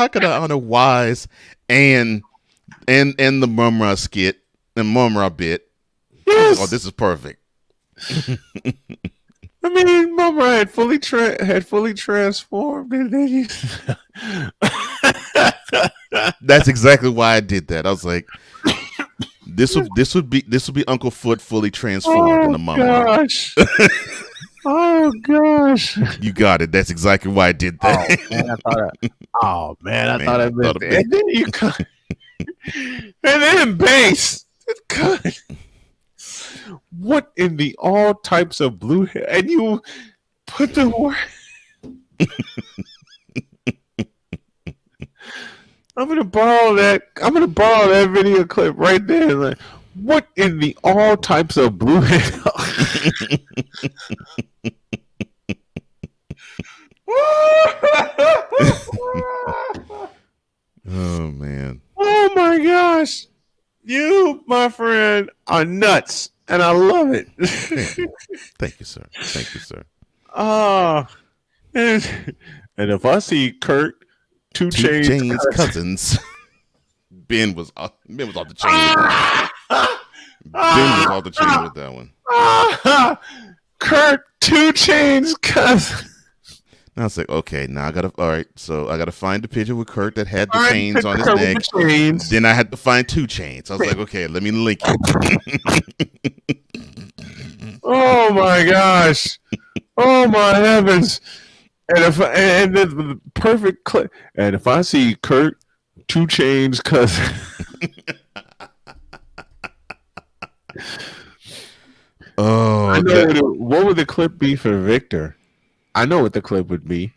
could I honor Wise and the Mumra skit and Mumra bit? Yes. Oh, this is perfect. I mean, Mumra had fully transformed, and then you... That's exactly why I did that. I was like, this would be Uncle Foot fully transformed in the Mumra. Gosh. Oh gosh! You got it. That's exactly why I did that. Oh man, I thought I missed it. And then you cut, and then bass. What in the all types of blue hair? And you put the word. I'm gonna borrow that video clip right there. Like, what in the all types of blue hair? Oh man! Oh my gosh! You, my friend, are nuts, and I love it. Thank you, sir. Thank you, sir. And if I see Kurt 2 Chainz Cousins, Ben was off the chain. Ben was off the chain with that one. Kurt 2 Chainz Cousins. I was like, okay, now all right, so I gotta find the picture with Kurt that had the chains on his neck. Then I had to find 2 chains. I was like, okay, let me link it. Oh my gosh. Oh my heavens. And the perfect clip. And if I see Kurt 2 Chainz cousin. Oh, I know what would the clip be for Victor? I know what the clip would be.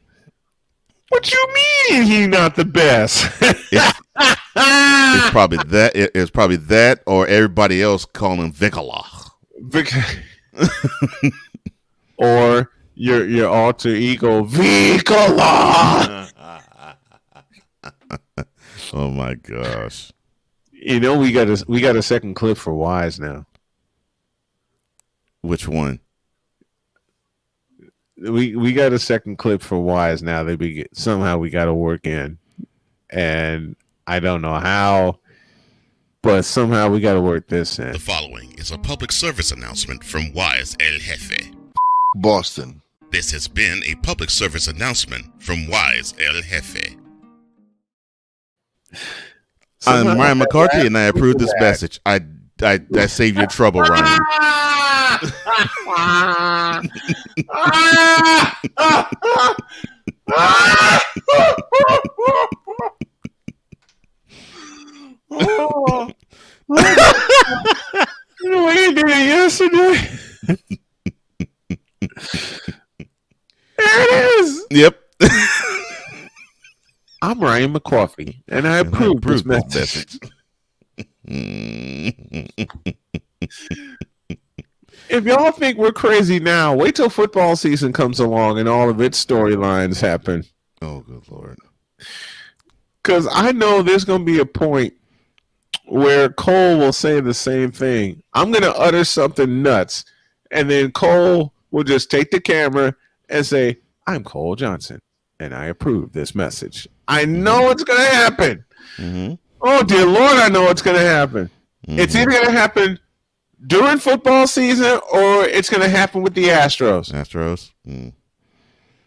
What you mean he not the best? It's probably that. It's probably that, or everybody else calling him Vicala. Or your alter ego Vicala. Oh my gosh! You know we got a second clip for Wise now. Which one? We got a second clip for Wise now that somehow we got to work in, and I don't know how, but somehow we got to work this in. The following is a public service announcement from Wise El Jefe, Boston. This has been a public service announcement from Wise El Jefe. I'm Ryan McCarthy, and I approve this message. I saved your trouble, Ryan. You know what he did yesterday? There it is. Yep. I'm Ryan McCarthy, and I approve this message. If y'all think we're crazy now, wait till football season comes along and all of its storylines happen. Oh, good Lord. Because I know there's going to be a point where Cole will say the same thing. I'm going to utter something nuts, and then Cole will just take the camera and say, I'm Cole Johnson, and I approve this message. I know it's going to happen. Mm-hmm. Oh, dear Lord, I know it's going to happen. Mm-hmm. It's either going to happen during football season or it's going to happen with the Astros.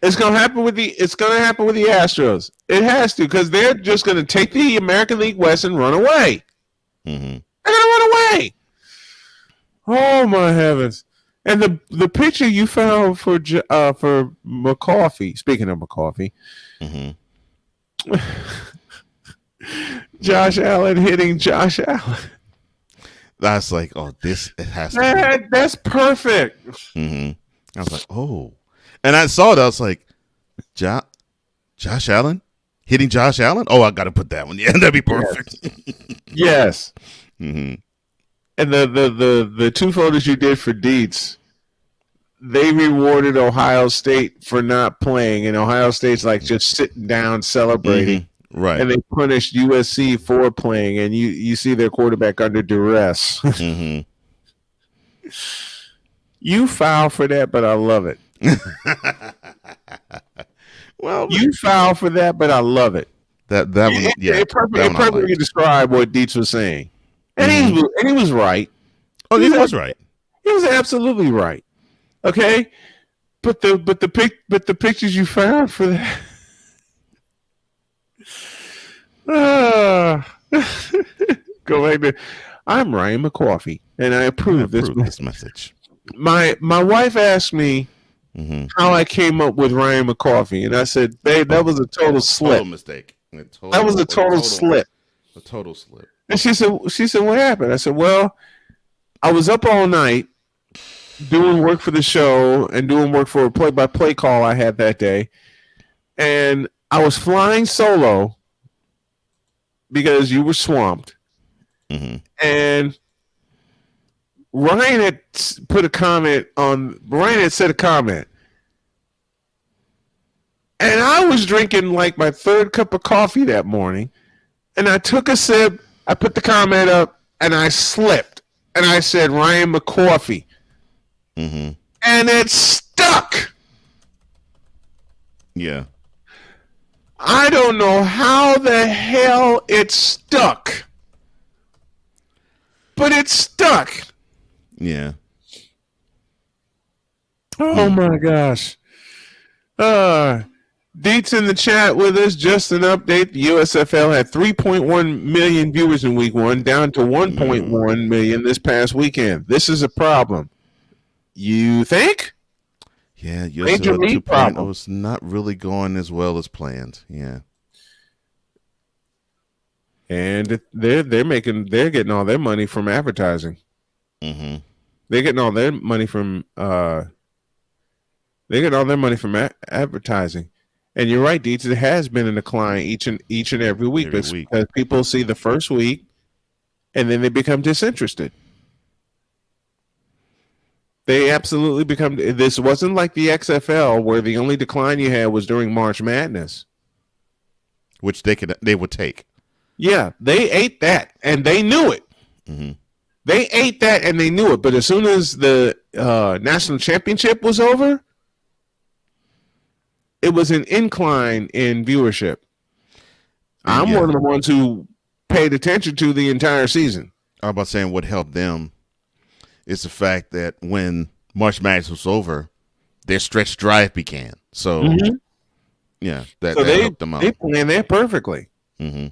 It's going to happen with the Astros. It has to, because they're just going to take the American League West and run away. Mm-hmm. They're going to run away. Oh my heavens! And the picture you found for McCarthy. Speaking of McCarthy, Josh Allen hitting Josh Allen. That's like, oh, it has to be. That's perfect. Mm-hmm. I was like, oh. And I saw it. I was like, Josh Allen? Hitting Josh Allen? Oh, I got to put that one. Yeah, that'd be perfect. Yes. Mm-hmm. And the 2 photos you did for Dietz, they rewarded Ohio State for not playing. And Ohio State's like just sitting down celebrating. Mm-hmm. Right. And they punished USC for playing, and you see their quarterback under duress. Mm-hmm. You foul for that, but I love it. Well, you foul for that, but I love it. That one, yeah. It perfectly described what Dietz was saying, and he was right. Oh, he was right. He was absolutely right. Okay, but the pictures you found for that. Go back to. I'm Ryan McCarthy, and I approve this message. My wife asked me how I came up with Ryan McCarthy, and I said, "Babe, that was a total slip. Total mistake. That was a total slip. A total slip." And she said, "What happened?" I said, "Well, I was up all night doing work for the show and doing work for a play-by-play call I had that day, and I was flying solo." Because you were swamped. And Ryan had said a comment. And I was drinking like my 3rd cup of coffee that morning. And I took a sip, I put the comment up, and I slipped. And I said, Ryan McCarthy. And it stuck. Yeah. I don't know how the hell it stuck, but it stuck. Yeah. Oh my gosh. Deets in the chat with us. Just an update. The USFL had 3.1 million viewers in week 1, down to 1.1 million this past weekend. This is a problem. You think? Yeah, Major USFL league 2.0 problem. is not really going as well as planned. Yeah. And they're getting all their money from advertising. Mm-hmm. They're getting all their money from advertising. And you're right, Deets. It has been a decline each and every week. Because people see the first week, and then they become disinterested. They absolutely become. This wasn't like the XFL, where the only decline you had was during March Madness, which they would take. Yeah, they ate that, and they knew it. Mm-hmm. They ate that, and they knew it. But as soon as the national championship was over, it was an incline in viewership. I'm one of the ones who paid attention to the entire season. I was about saying what helped them is the fact that when March Madness was over, their stretch drive began. So, yeah, that helped them out. They planned that perfectly. Mm-hmm.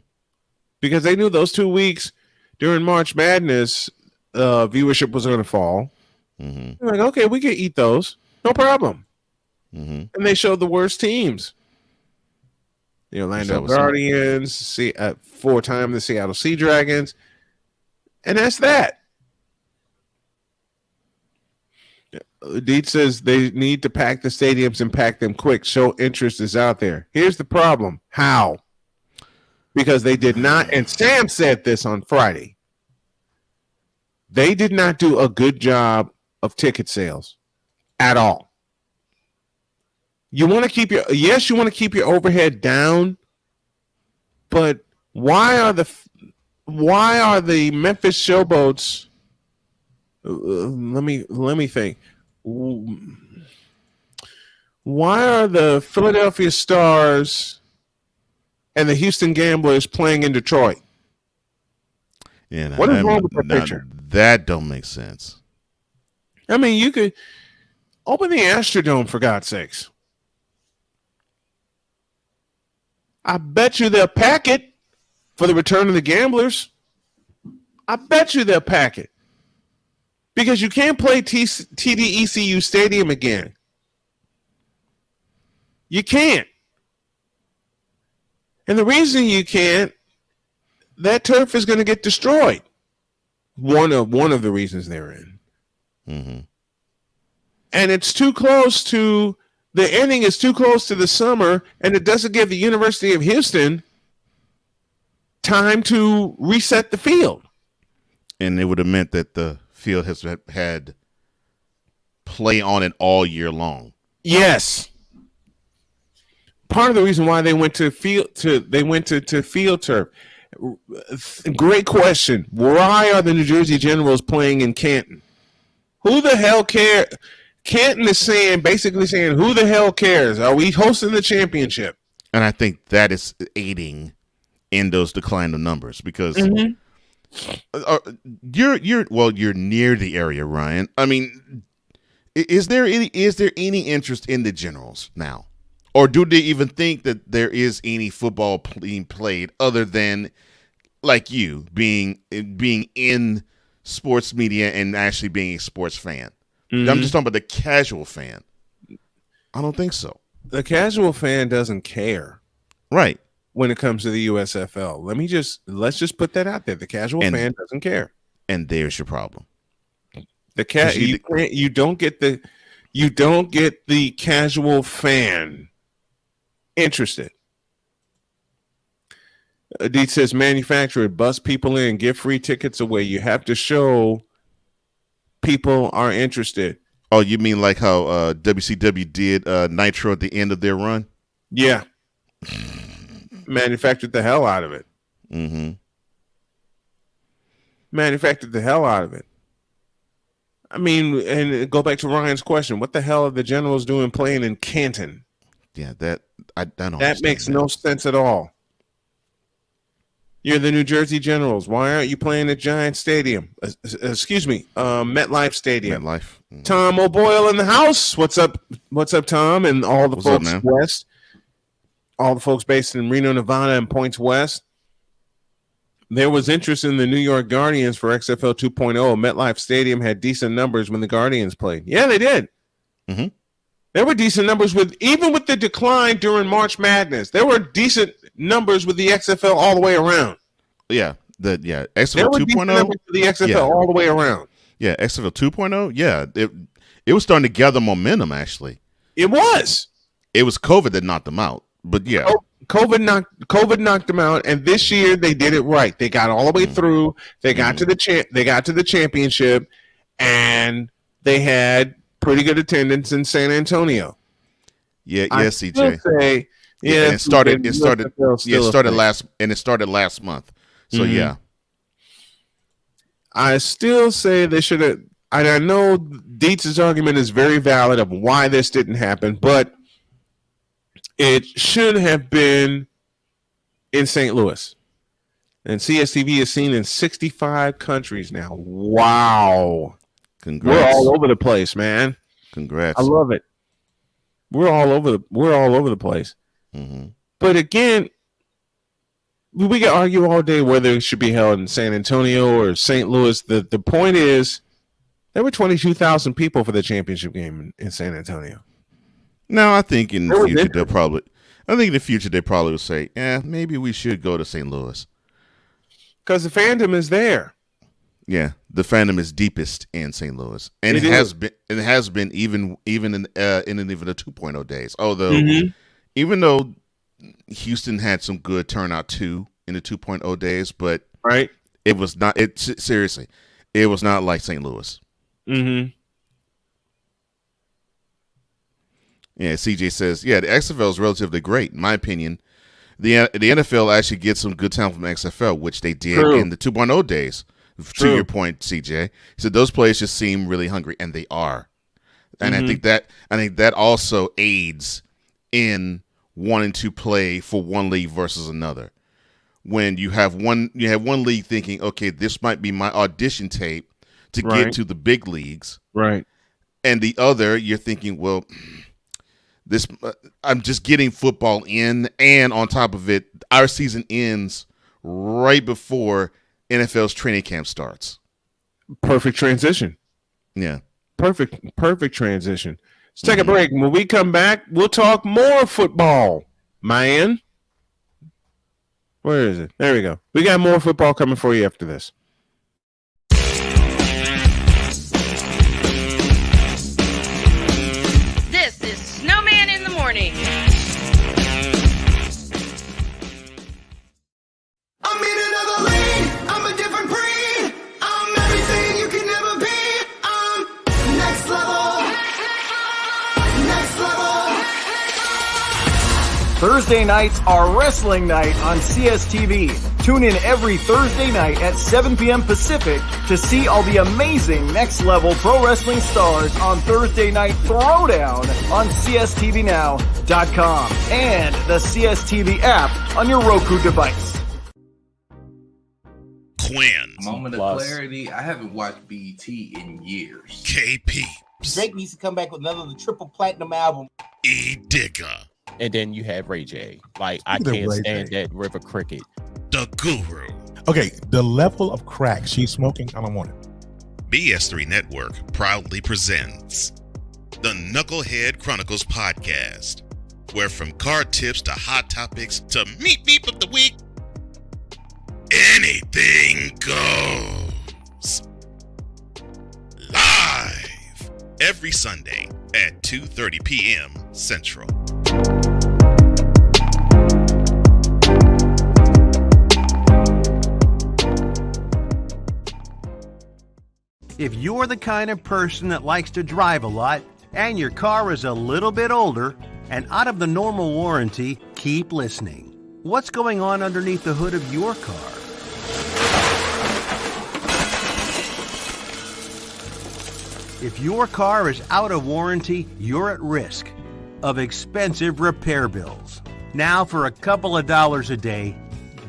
Because they knew those 2 weeks during March Madness, viewership was going to fall. Mm-hmm. They're like, okay, we can eat those. No problem. Mm-hmm. And they showed the worst teams. The Orlando Guardians, 4-time the Seattle Sea Dragons. And that's that. Deet says they need to pack the stadiums and pack them quick. Show interest is out there. Here's the problem. How? Because they did not, and Sam said this on Friday, they did not do a good job of ticket sales at all. You want to keep your overhead down, but why are the Memphis Showboats? Let me think. Why are the Philadelphia Stars and the Houston Gamblers playing in Detroit? Yeah, what is wrong with that picture? That don't make sense. I mean, you could open the Astrodome, for God's sakes. I bet you they'll pack it for the return of the Gamblers. I bet you they'll pack it. Because you can't play TDECU Stadium again. You can't. And the reason you can't, that turf is going to get destroyed. One of the reasons they're in. Mm-hmm. And it's too close to, the ending is too close to the summer, and it doesn't give the University of Houston time to reset the field. And it would have meant that the field has had play on it all year long. Yes. Part of the reason why they went to field turf. Great question. Why are the New Jersey Generals playing in Canton? Who the hell cares? Canton is basically saying, who the hell cares? Are we hosting the championship? And I think that is aiding in those decline of numbers because you're near the area, Ryan. I mean, is there any interest in the Generals now? Or do they even think that there is any football being played other than like you being in sports media and actually being a sports fan? Mm-hmm. I'm just talking about the casual fan. I don't think so. The casual fan doesn't care. Right. When it comes to the USFL. Let's just put that out there. The casual fan doesn't care. And there's your problem. You don't get the casual fan interested. Deet says manufacturer bust people in, give free tickets away. You have to show people are interested. Oh, you mean like how WCW did Nitro at the end of their run? Yeah. Manufactured the hell out of it. Mm-hmm. Manufactured the hell out of it. I mean, and go back to Ryan's question. What the hell are the Generals doing playing in Canton? Yeah, that makes no sense at all. You're the New Jersey Generals. Why aren't you playing at Giant Stadium? Excuse me, MetLife Stadium. MetLife. Mm-hmm. Tom O'Boyle in the house. What's up? What's up, Tom? And all the folks west. all the folks based in Reno, Nevada, and Points West. There was interest in the New York Guardians for XFL 2.0. MetLife Stadium had decent numbers when the Guardians played. Yeah, they did. Mm-hmm. There were decent numbers even with the decline during March Madness. There were decent numbers with the XFL all the way around. Yeah, XFL 2.0 for the XFL all the way around. Yeah, XFL 2.0. Yeah, it was starting to gather momentum. Actually, it was. It was COVID that knocked them out. But yeah, COVID knocked them out, and this year they did it right. They got all the way through. They got to the championship, and they had pretty good attendance in San Antonio. Yeah, CJ. And it started last month. So yeah. I still say they should have. I know Dietz's argument is very valid of why this didn't happen, but it should have been in St. Louis. And CSTV is seen in 65 countries now. Wow. Congrats. We're all over the place, man. Congrats. I love it. We're all over the place. Mm-hmm. But again, we can argue all day whether it should be held in San Antonio or St. Louis. The point is there were 22,000 people for the championship game in San Antonio. No, I think in the future they probably will say, "Yeah, maybe we should go to St. Louis," because the fandom is there. Yeah, the fandom is deepest in St. Louis, and it has been even in the 2.0 days. Although, even though Houston had some good turnout too in the 2.0 days, but it was not. Seriously, it was not like St. Louis. Mm-hmm. Yeah, CJ says, the XFL is relatively great. In my opinion, the NFL actually gets some good talent from XFL, which they did in the 2.0 days. To your point, CJ. He said those players just seem really hungry, and they are. And I think that also aids in wanting to play for one league versus another. When you have one league thinking, okay, this might be my audition tape to get to the big leagues. Right. And the other, you're thinking, well, I'm just getting football in, and on top of it, our season ends right before NFL's training camp starts. Perfect transition. Yeah. Perfect transition. Let's take a break. When we come back, we'll talk more football, man. Where is it? There we go. We got more football coming for you after this. This is Snowman in the morning. I'm in another lane. I'm a different breed. I'm everything you can never be. I'm next level. Next level. Thursday nights are wrestling night on CSTV. Tune in every Thursday night at 7 p.m. Pacific to see all the amazing Next Level Pro Wrestling stars on Thursday Night Throwdown on CSTVNow.com and the CSTV app on your Roku device. Quinn. Moment of clarity. I haven't watched BET in years. KP. Drake needs to come back with another triple platinum album. E Digger. And then you have Ray J. Like, I can't stand that River Cricket. The Guru. Okay, the level of crack she's smoking, I don't want it. BS3 Network proudly presents the Knucklehead Chronicles podcast, where from card tips to hot topics to meep of the week, anything goes. Live every Sunday at 2:30 p.m. Central. If you're the kind of person that likes to drive a lot and your car is a little bit older and out of the normal warranty, keep listening. What's going on underneath the hood of your car? If your car is out of warranty, you're at risk of expensive repair bills. Now, for a couple of dollars a day,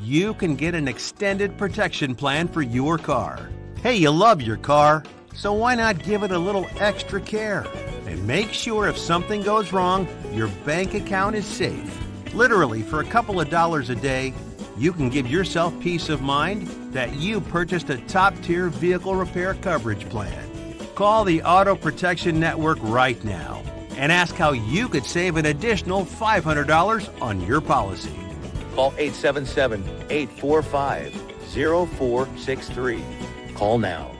you can get an extended protection plan for your car. Hey, you love your car, so why not give it a little extra care? And make sure if something goes wrong, your bank account is safe. Literally, for a couple of dollars a day, you can give yourself peace of mind that you purchased a top-tier vehicle repair coverage plan. Call the Auto Protection Network right now and ask how you could save an additional $500 on your policy. Call 877-845-0463. Call now.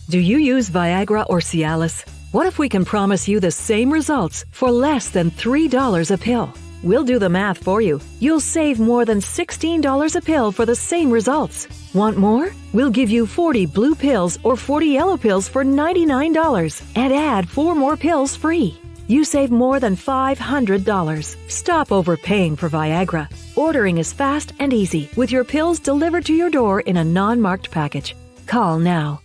Do you use Viagra or Cialis? What if we can promise you the same results for less than $3 a pill? We'll do the math for you. You'll save more than $16 a pill for the same results. Want more? We'll give you 40 blue pills or 40 yellow pills for $99 and add 4 more pills free. You save more than $500. Stop overpaying for Viagra. Ordering is fast and easy with your pills delivered to your door in a non-marked package. Call now.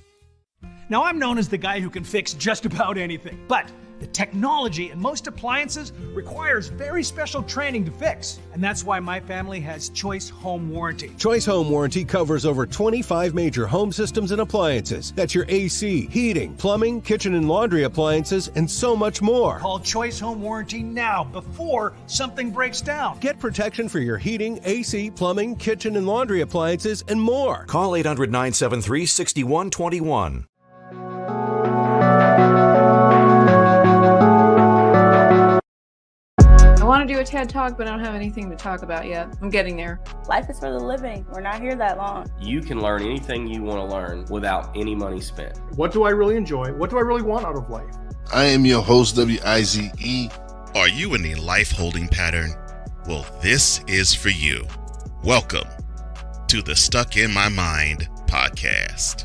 Now, I'm known as the guy who can fix just about anything, but the technology in most appliances requires very special training to fix, and that's why my family has Choice Home Warranty. Choice Home Warranty covers over 25 major home systems and appliances. That's your AC, heating, plumbing, kitchen and laundry appliances, and so much more. Call Choice Home Warranty now before something breaks down. Get protection for your heating, AC, plumbing, kitchen and laundry appliances, and more. Call 800-973-6121. I want to do a TED Talk, but I don't have anything to talk about yet. I'm getting there. Life is for the living. We're not here that long. You can learn anything you want to learn without any money spent. What do I really enjoy? What do I really want out of life? I am your host, W-I-Z-E. Are you in a life-holding pattern? Well, this is for you. Welcome to the Stuck in My Mind podcast.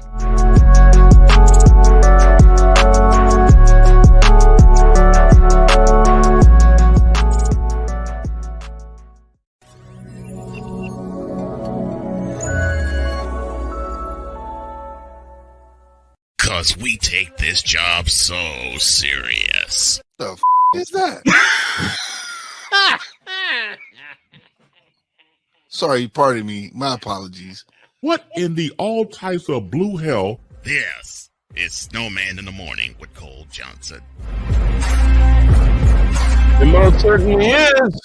Cause we take this job so serious. The f*** is that? Sorry, pardon me. My apologies. What in the all types of blue hell? This is Snowman in the Morning with Cole Johnson. It most certainly is.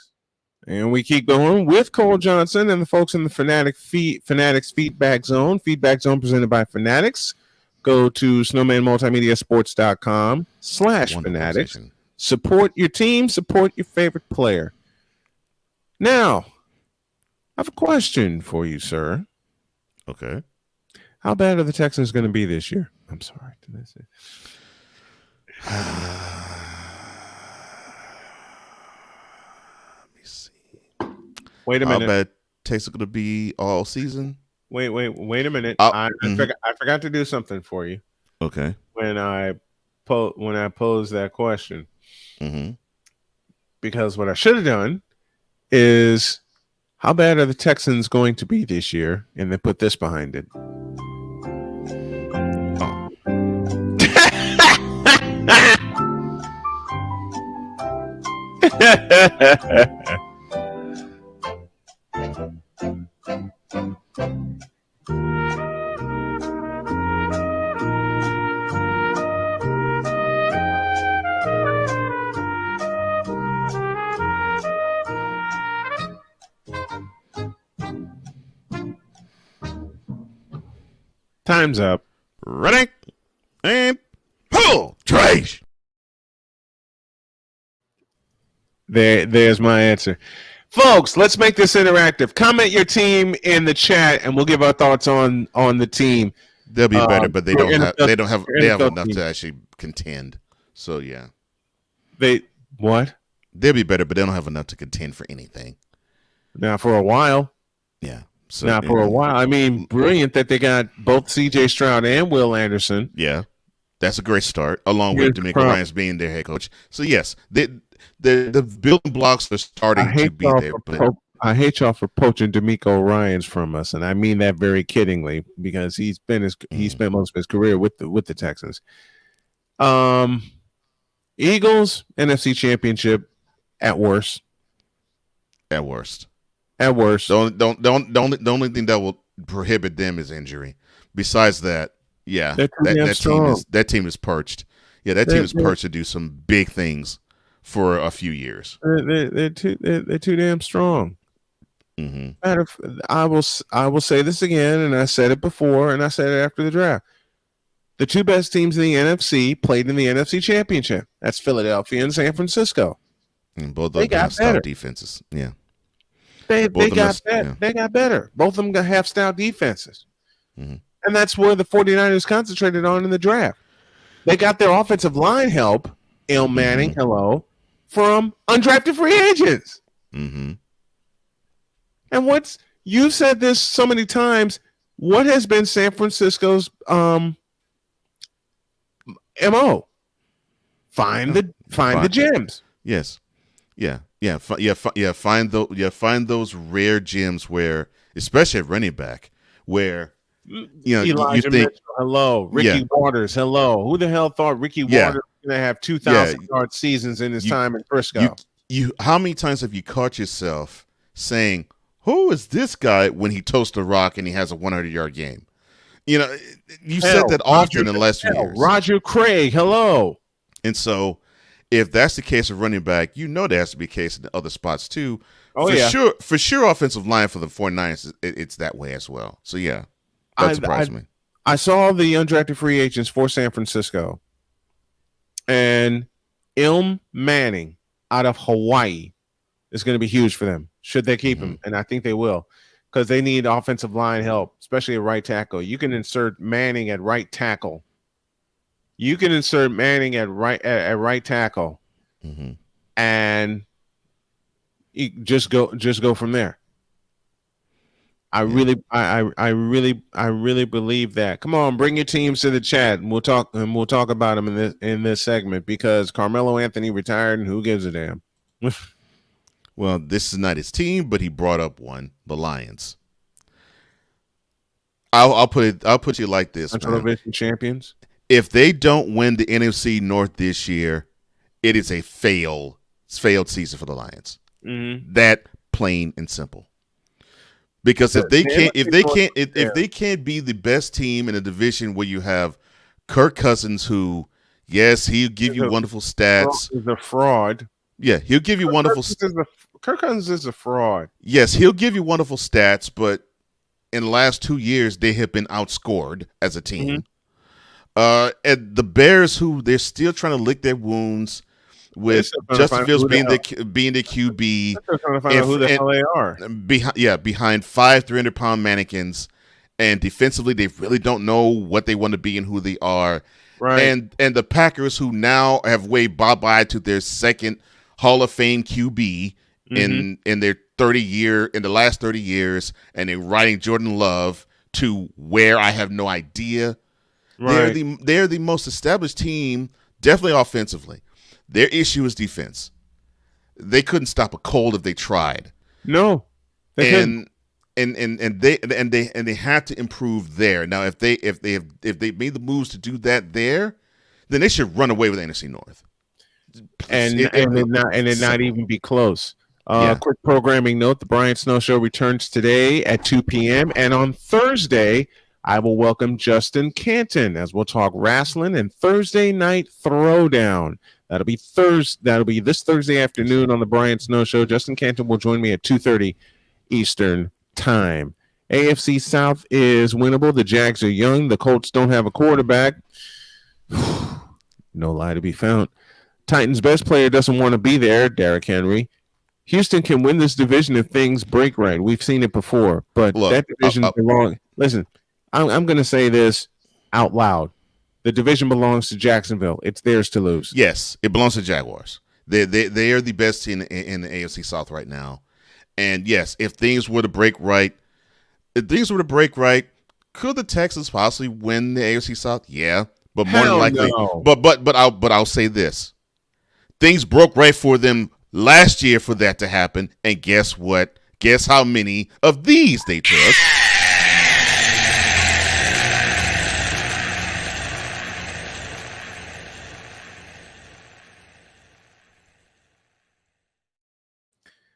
And we keep going with Cole Johnson and the folks in the Fanatics Feedback Zone. Feedback Zone presented by Fanatics. Go to snowmanmultimediasports.com/fanatics. Support your team, support your favorite player. Now, I have a question for you, sir. Okay. How bad are the Texans going to be this year? I'm sorry. Did I say? Let me see. Wait a minute. How bad Texas going to be all season? Wait a minute. I forgot to do something for you. Okay. When I posed that question. Mm-hmm. Because what I should have done is, how bad are the Texans going to be this year? And then put this behind it. Time's up. Ready? And pull. Trash. There's my answer. Folks, let's make this interactive. Comment your team in the chat and we'll give our thoughts on the team. They'll be better, but they have enough team to actually contend. So yeah. What? They'll be better, but they don't have enough to contend for anything. Now for a while. Yeah. So, now for a while. I mean, brilliant that they got both C.J. Stroud and Will Anderson. Yeah. That's a great start, along with D'Amico Ryans being their head coach. So yes, the building blocks are starting to be there. But I hate y'all for poaching D'Amico Ryans from us, and I mean that very kiddingly because he spent most of his career with the Texans. Eagles NFC Championship at worst. At worst. At worst. The only thing that will prohibit them is injury. Besides that, yeah, that team is perched. Yeah, that team is perched to do some big things for a few years. They're too damn strong. Mm-hmm. I will say this again, and I said it before, and I said it after the draft. The two best teams in the NFC played in the NFC Championship. That's Philadelphia and San Francisco. And both of They them got have stout better. defenses. Yeah. They Both of them got have- better. yeah. They got better. Both of them have stout defenses. Mhm. And that's where the 49ers concentrated on in the draft. They got their offensive line help, Il Manning, hello, from undrafted free agents. Mm-hmm. And you said this so many times, what has been San Francisco's MO? Find the gems. Yes. Yeah. Find those rare gems where, especially at running back, where Elijah you think, Mitchell, hello. Ricky Waters, hello. Who the hell thought Ricky Waters was going to have 2,000-yard seasons in his time in Frisco? How many times have you caught yourself saying, "Who is this guy?" when he toasts a rock and he has a 100-yard game? You said that often in the last few years. Roger Craig, hello. And so, if that's the case of running back, that has to be the case in the other spots too. Oh, For sure, offensive line for the 49ers, it's that way as well. So, yeah, that surprised me. I saw the undrafted free agents for San Francisco. And Il Manning out of Hawaii is going to be huge for them, should they keep him. And I think they will, because they need offensive line help, especially at right tackle. You can insert Manning at right tackle. Right tackle, and you just go from there. I really believe that. Come on, bring your teams to the chat, and we'll talk about them in this segment, because Carmelo Anthony retired, and who gives a damn? Well, this is not his team, but he brought up one, the Lions. I'll put you like this, Division champions. If they don't win the NFC North this year, it is a failed season for the Lions. Mm-hmm. That plain and simple. Because if they can't be the best team in a division where you have Kirk Cousins, who, yes, he'll give you wonderful stats. He's a fraud. Yeah, he'll give you wonderful. Kirk Cousins is a fraud. Yes, he'll give you wonderful stats, but in the last 2 years, they have been outscored as a team. And the Bears, who they're still trying to lick their wounds with Justin Fields being the QB, They're trying to find out who the hell they are. Behind 5 300-pound mannequins, and defensively, they really don't know what they want to be and who they are. Right. And the Packers, who now have waved bye-bye to their second Hall of Fame QB in their in the last 30 years, and they're riding Jordan Love to where I have no idea. Right. They're the most established team, definitely offensively. Their issue is defense. They couldn't stop a cold if they tried. No, they couldn't. And they had to improve there. Now, if they made the moves to do that there, then they should run away with the NFC North. And not even be close. Quick programming note: the Brian Snow Show returns today at 2 p.m. and on Thursday, I will welcome Justin Canton as we'll talk wrestling and Thursday Night Throwdown. That'll be this Thursday afternoon on the Brian Snow Show. Justin Canton will join me at 2:30 Eastern Time. AFC South is winnable. The Jags are young. The Colts don't have a quarterback. No lie to be found. Titans' best player doesn't want to be there, Derrick Henry. Houston can win this division if things break right. We've seen it before, but that division belongs. Listen, I'm going to say this out loud. The division belongs to Jacksonville. It's theirs to lose. Yes, it belongs to Jaguars. They are the best team in the AFC South right now. And yes, if things were to break right, could the Texans possibly win the AFC South? Yeah, but more than likely. No. But I'll say this: things broke right for them last year for that to happen. And guess what? Guess how many of these they took?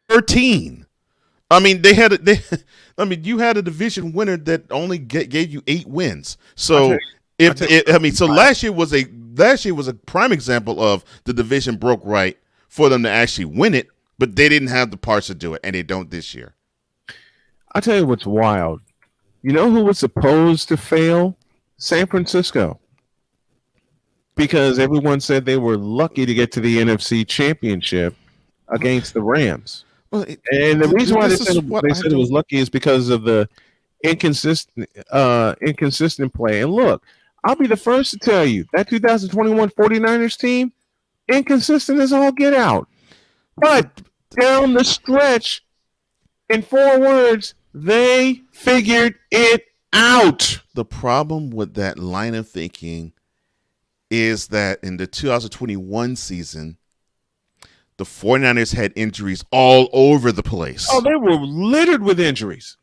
$13. I mean, you had a division winner that only gave you 8 wins. So last year was a prime example of the division broke right for them to actually win it, but they didn't have the parts to do it, and they don't this year. I'll tell you what's wild. You know who was supposed to fail? San Francisco. Because everyone said they were lucky to get to the NFC Championship against the Rams. Well, and the reason why they said it was lucky is because of the inconsistent play. And look, I'll be the first to tell you, that 2021 49ers team, inconsistent as all get out. But down the stretch, in 4 words, they figured it out. The problem with that line of thinking is that in the 2021 season, the 49ers had injuries all over the place. Oh, they were littered with injuries.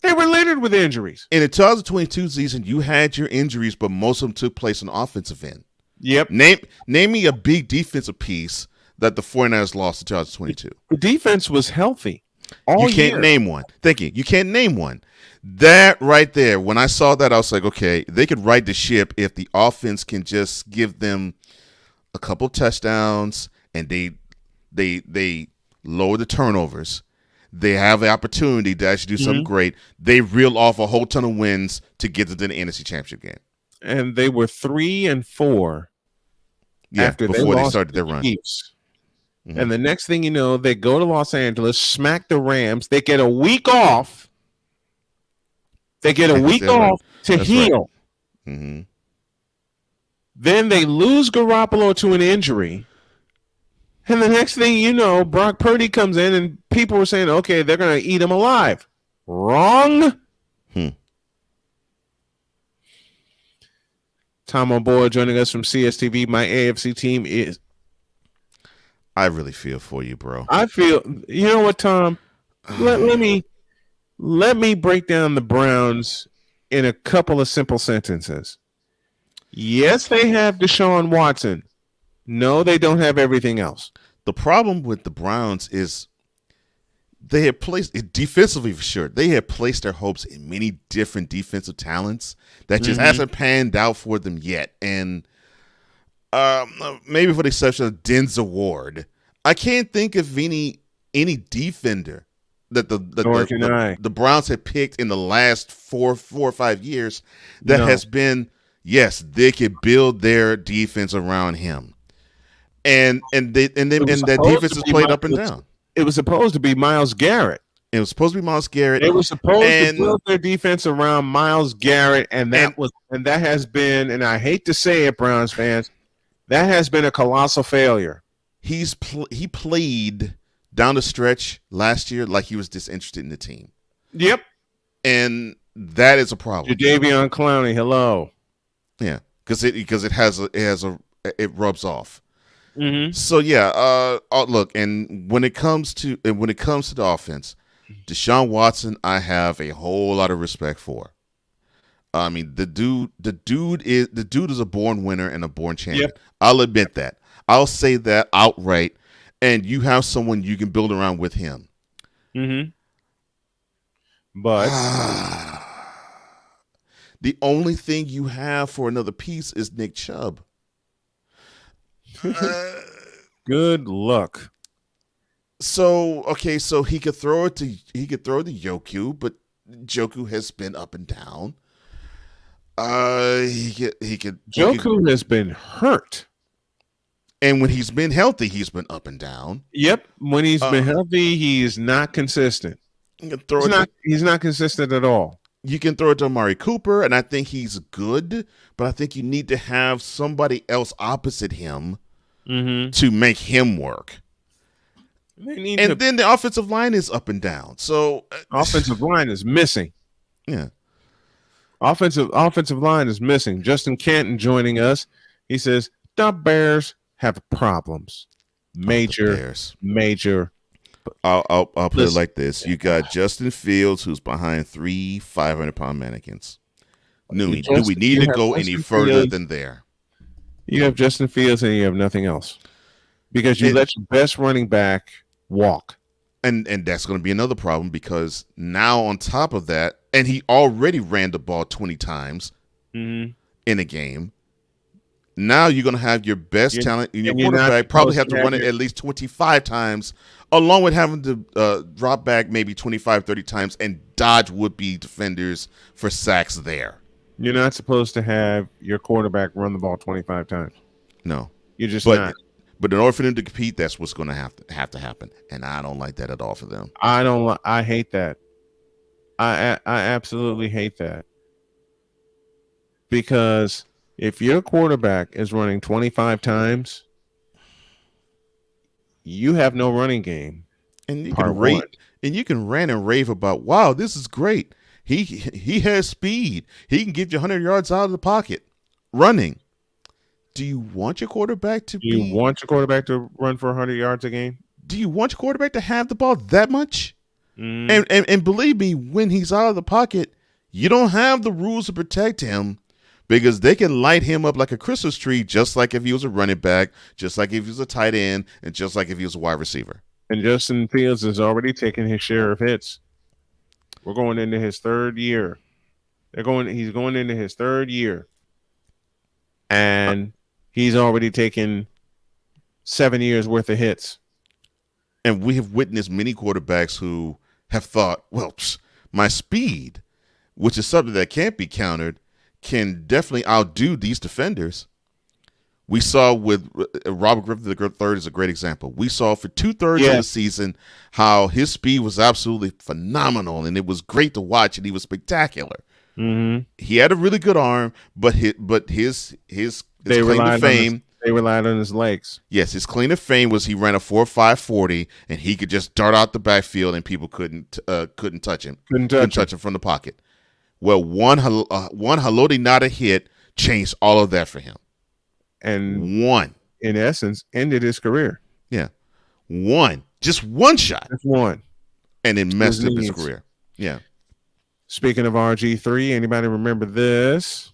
In the 2022 season, you had your injuries, but most of them took place on the offensive end. Yep. Name me a big defensive piece that the 49ers lost in 2022. The defense was healthy all You can't year. name one. Thank you. You can't name one. That right there, when I saw that, I was like, okay, they could right the ship if the offense can just give them a couple touchdowns and they lower the turnovers. They have the opportunity to actually do something great. They reel off a whole ton of wins to get to the NFC Championship game. And they were 3-4 after before they they started their run. Chiefs. And the next thing you know, they go to Los Angeles, smack the Rams. They get a week off. To That's heal. Right. Mm-hmm. Then they lose Garoppolo to an injury. And the next thing you know, Brock Purdy comes in and people were saying, okay, they're going to eat him alive. Wrong. Tom on board joining us from CSTV. My AFC team is. I really feel for you, bro. I feel, you know what, Tom? Let me break down the Browns in a couple of simple sentences. Yes, they have Deshaun Watson. No, they don't have everything else. The problem with the Browns is they have placed it defensively for sure. They have placed their hopes in many different defensive talents that just hasn't panned out for them yet. And maybe for the exception of Denzel Ward, I can't think of any defender that the Browns have picked in the last four or 5 years that has been, yes, they could build their defense around him. And that defense is played up and down. It was supposed to be Myles Garrett. It was supposed to be Myles Garrett. They were supposed to build their defense around Myles Garrett, and that has been, and I hate to say it, Browns fans, that has been a colossal failure. He played down the stretch last year like he was disinterested in the team. Yep. And that is a problem. Jadeveon Clowney, hello. Yeah, because it rubs off. Mm-hmm. So yeah, look, and when it comes to the offense, Deshaun Watson, I have a whole lot of respect for. I mean, the dude is a born winner and a born champion. Yep. I'll admit that. I'll say that outright. And you have someone you can build around with him. Mm-hmm. But the only thing you have for another piece is Nick Chubb. Good luck. So he could throw it to Yoku, but Joku has been up and down. Joku has been hurt. And when he's been healthy, he's been up and down. Yep. When he's been healthy, he is not consistent. He's not consistent at all. You can throw it to Amari Cooper, and I think he's good, but I think you need to have somebody else opposite him to make him work. Then the offensive line is up and down. So offensive line is missing. Yeah. Offensive line is missing. Justin Canton joining us. He says, the Bears have problems. Major. I'll put it like this. You got Justin Fields, who's behind 3 500-pound mannequins. Do we need to go any further than there? You have Justin Fields and you have nothing else. Because you let your best running back walk. And that's going to be another problem because now on top of that, and he already ran the ball 20 times in a game. Now you're going to have your best talent in your quarterback probably have to run it at least 25 times, along with having to drop back maybe 25, 30 times and dodge would-be defenders for sacks there. You're not supposed to have your quarterback run the ball 25 times. No. You're just not. But in order for them to compete, that's what's going to have to happen, and I don't like that at all for them. I hate that. I absolutely hate that. Because if your quarterback is running 25 times, you have no running game. And you can rant and rave about, wow, this is great. He has speed. He can get you 100 yards out of the pocket running. Do you want your quarterback to run for 100 yards a game? Do you want your quarterback to have the ball that much? And believe me, when he's out of the pocket, you don't have the rules to protect him because they can light him up like a Christmas tree, just like if he was a running back, just like if he was a tight end, and just like if he was a wide receiver. And Justin Fields has already taken his share of hits. We're going into his third year. He's going into his third year. And he's already taken 7 years worth of hits. And we have witnessed many quarterbacks who have thought, well, my speed, which is something that can't be countered, can definitely outdo these defenders. We saw with Robert Griffin III is a great example. We saw for 2/3 of the season how his speed was absolutely phenomenal, and it was great to watch, and he was spectacular. Mm-hmm. He had a really good arm, but his claim to fame. They relied on his legs. Yes, his claim to fame was he ran a 4.5 40, and he could just dart out the backfield, and people couldn't touch him. Couldn't touch him from the pocket. Well, one Haloti Nada hit changed all of that for him. And one, in essence, ended his career. Yeah. Just one shot. Just one. And it messed up his career. Yeah. Speaking of RG3, anybody remember this?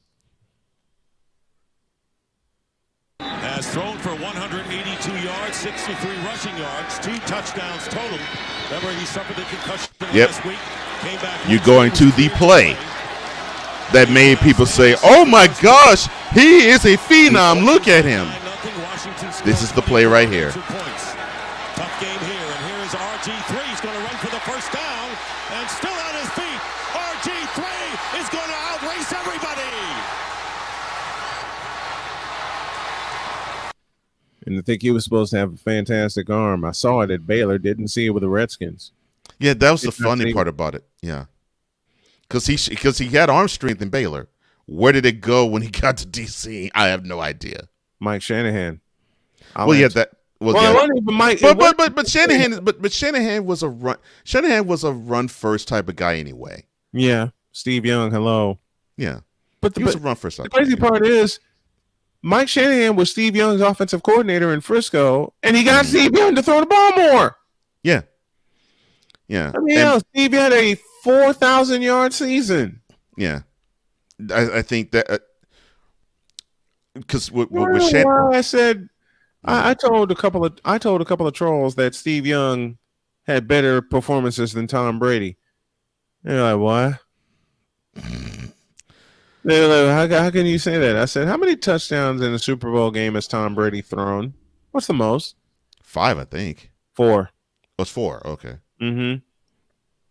Has thrown for 182 yards, 63 rushing yards, 2 touchdowns total. Remember, he suffered a concussion last week. Came back. You're going to the play that made people say, oh my gosh, he is a phenom. Look at him. This is the play right here. Tough game here, and here is RG3. He's going to run for the first down, and still on his feet. RG3 is going to outrace everybody. And I think he was supposed to have a fantastic arm. I saw it at Baylor, didn't see it with the Redskins. Yeah, that was the funny part about it. Yeah. Because he had arm strength in Baylor. Where did it go when he got to DC? I have no idea. Mike Shanahan. It wasn't even Mike. But Shanahan was a run. Shanahan was a run first type of guy anyway. Yeah, Steve Young. Hello. Yeah, but he was a run first. The crazy part is, Mike Shanahan was Steve Young's offensive coordinator in Frisco, and he got Steve Young to throw the ball more. Yeah. Yeah. I mean, Steve had a 4,000-yard season. Yeah, I think that because with Shanahan, I said I told a couple of trolls that Steve Young had better performances than Tom Brady. They're like, what? They're like, how can you say that? I said, how many touchdowns in a Super Bowl game has Tom Brady thrown? What's the most? 5, I think. 4. Oh, it's 4. Okay. Mm-hmm.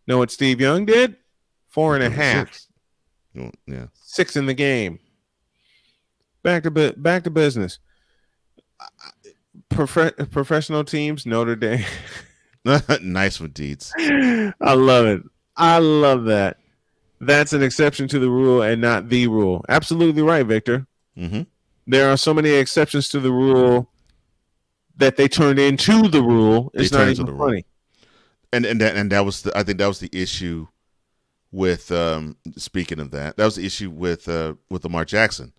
Know what Steve Young did? 4.5. 6. Yeah. 6 in the game. Back to business. Professional teams, Notre Dame. Nice one, Deeds. I love it. I love that. That's an exception to the rule and not the rule. Absolutely right, Victor. Mm-hmm. There are so many exceptions to the rule that they turned into the rule. It's not even funny. And that was I think that was the issue with speaking of that was the issue with Lamar Jackson.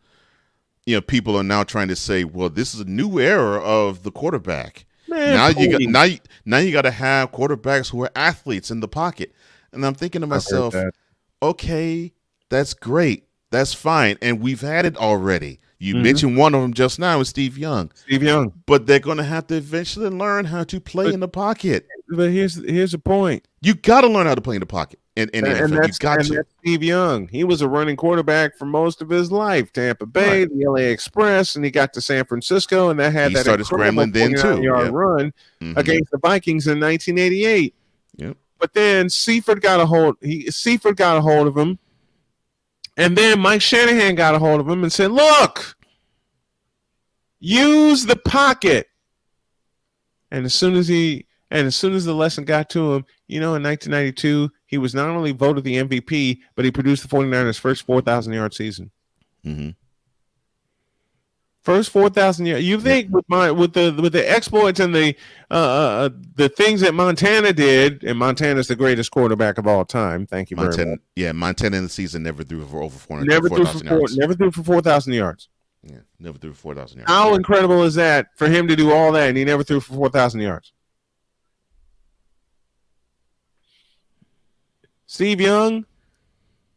You know, people are now trying to say, well, this is a new era of the quarterback. Man, now you got to have quarterbacks who are athletes in the pocket. And I'm thinking to myself, okay, that's great. That's fine. And we've had it already. You mentioned one of them just now with Steve Young. But they're going to have to eventually learn how to play in the pocket. But here's the point. You got to learn how to play in the pocket. in NFL. You got to. That's Steve Young. He was a running quarterback for most of his life. Tampa Bay, the LA Express, and he got to San Francisco, and that started scrambling then too. Yard run against the Vikings in 1988. Yep. But then Seifert got a hold of him, and then Mike Shanahan got a hold of him and said, "Look, use the pocket." And as soon as the lesson got to him, in 1992, he was not only voted the MVP, but he produced the 49ers' first 4,000-yard season. Mm-hmm. First 4,000 yards. You think with the exploits and the things that Montana did, and Montana's the greatest quarterback of all time. Thank you very much. Yeah, Montana in the season never threw for over 400. Never threw for 4,000 yards. Yeah, never threw for 4,000 yards. How incredible is that for him to do all that, and he never threw for 4,000 yards? Steve Young,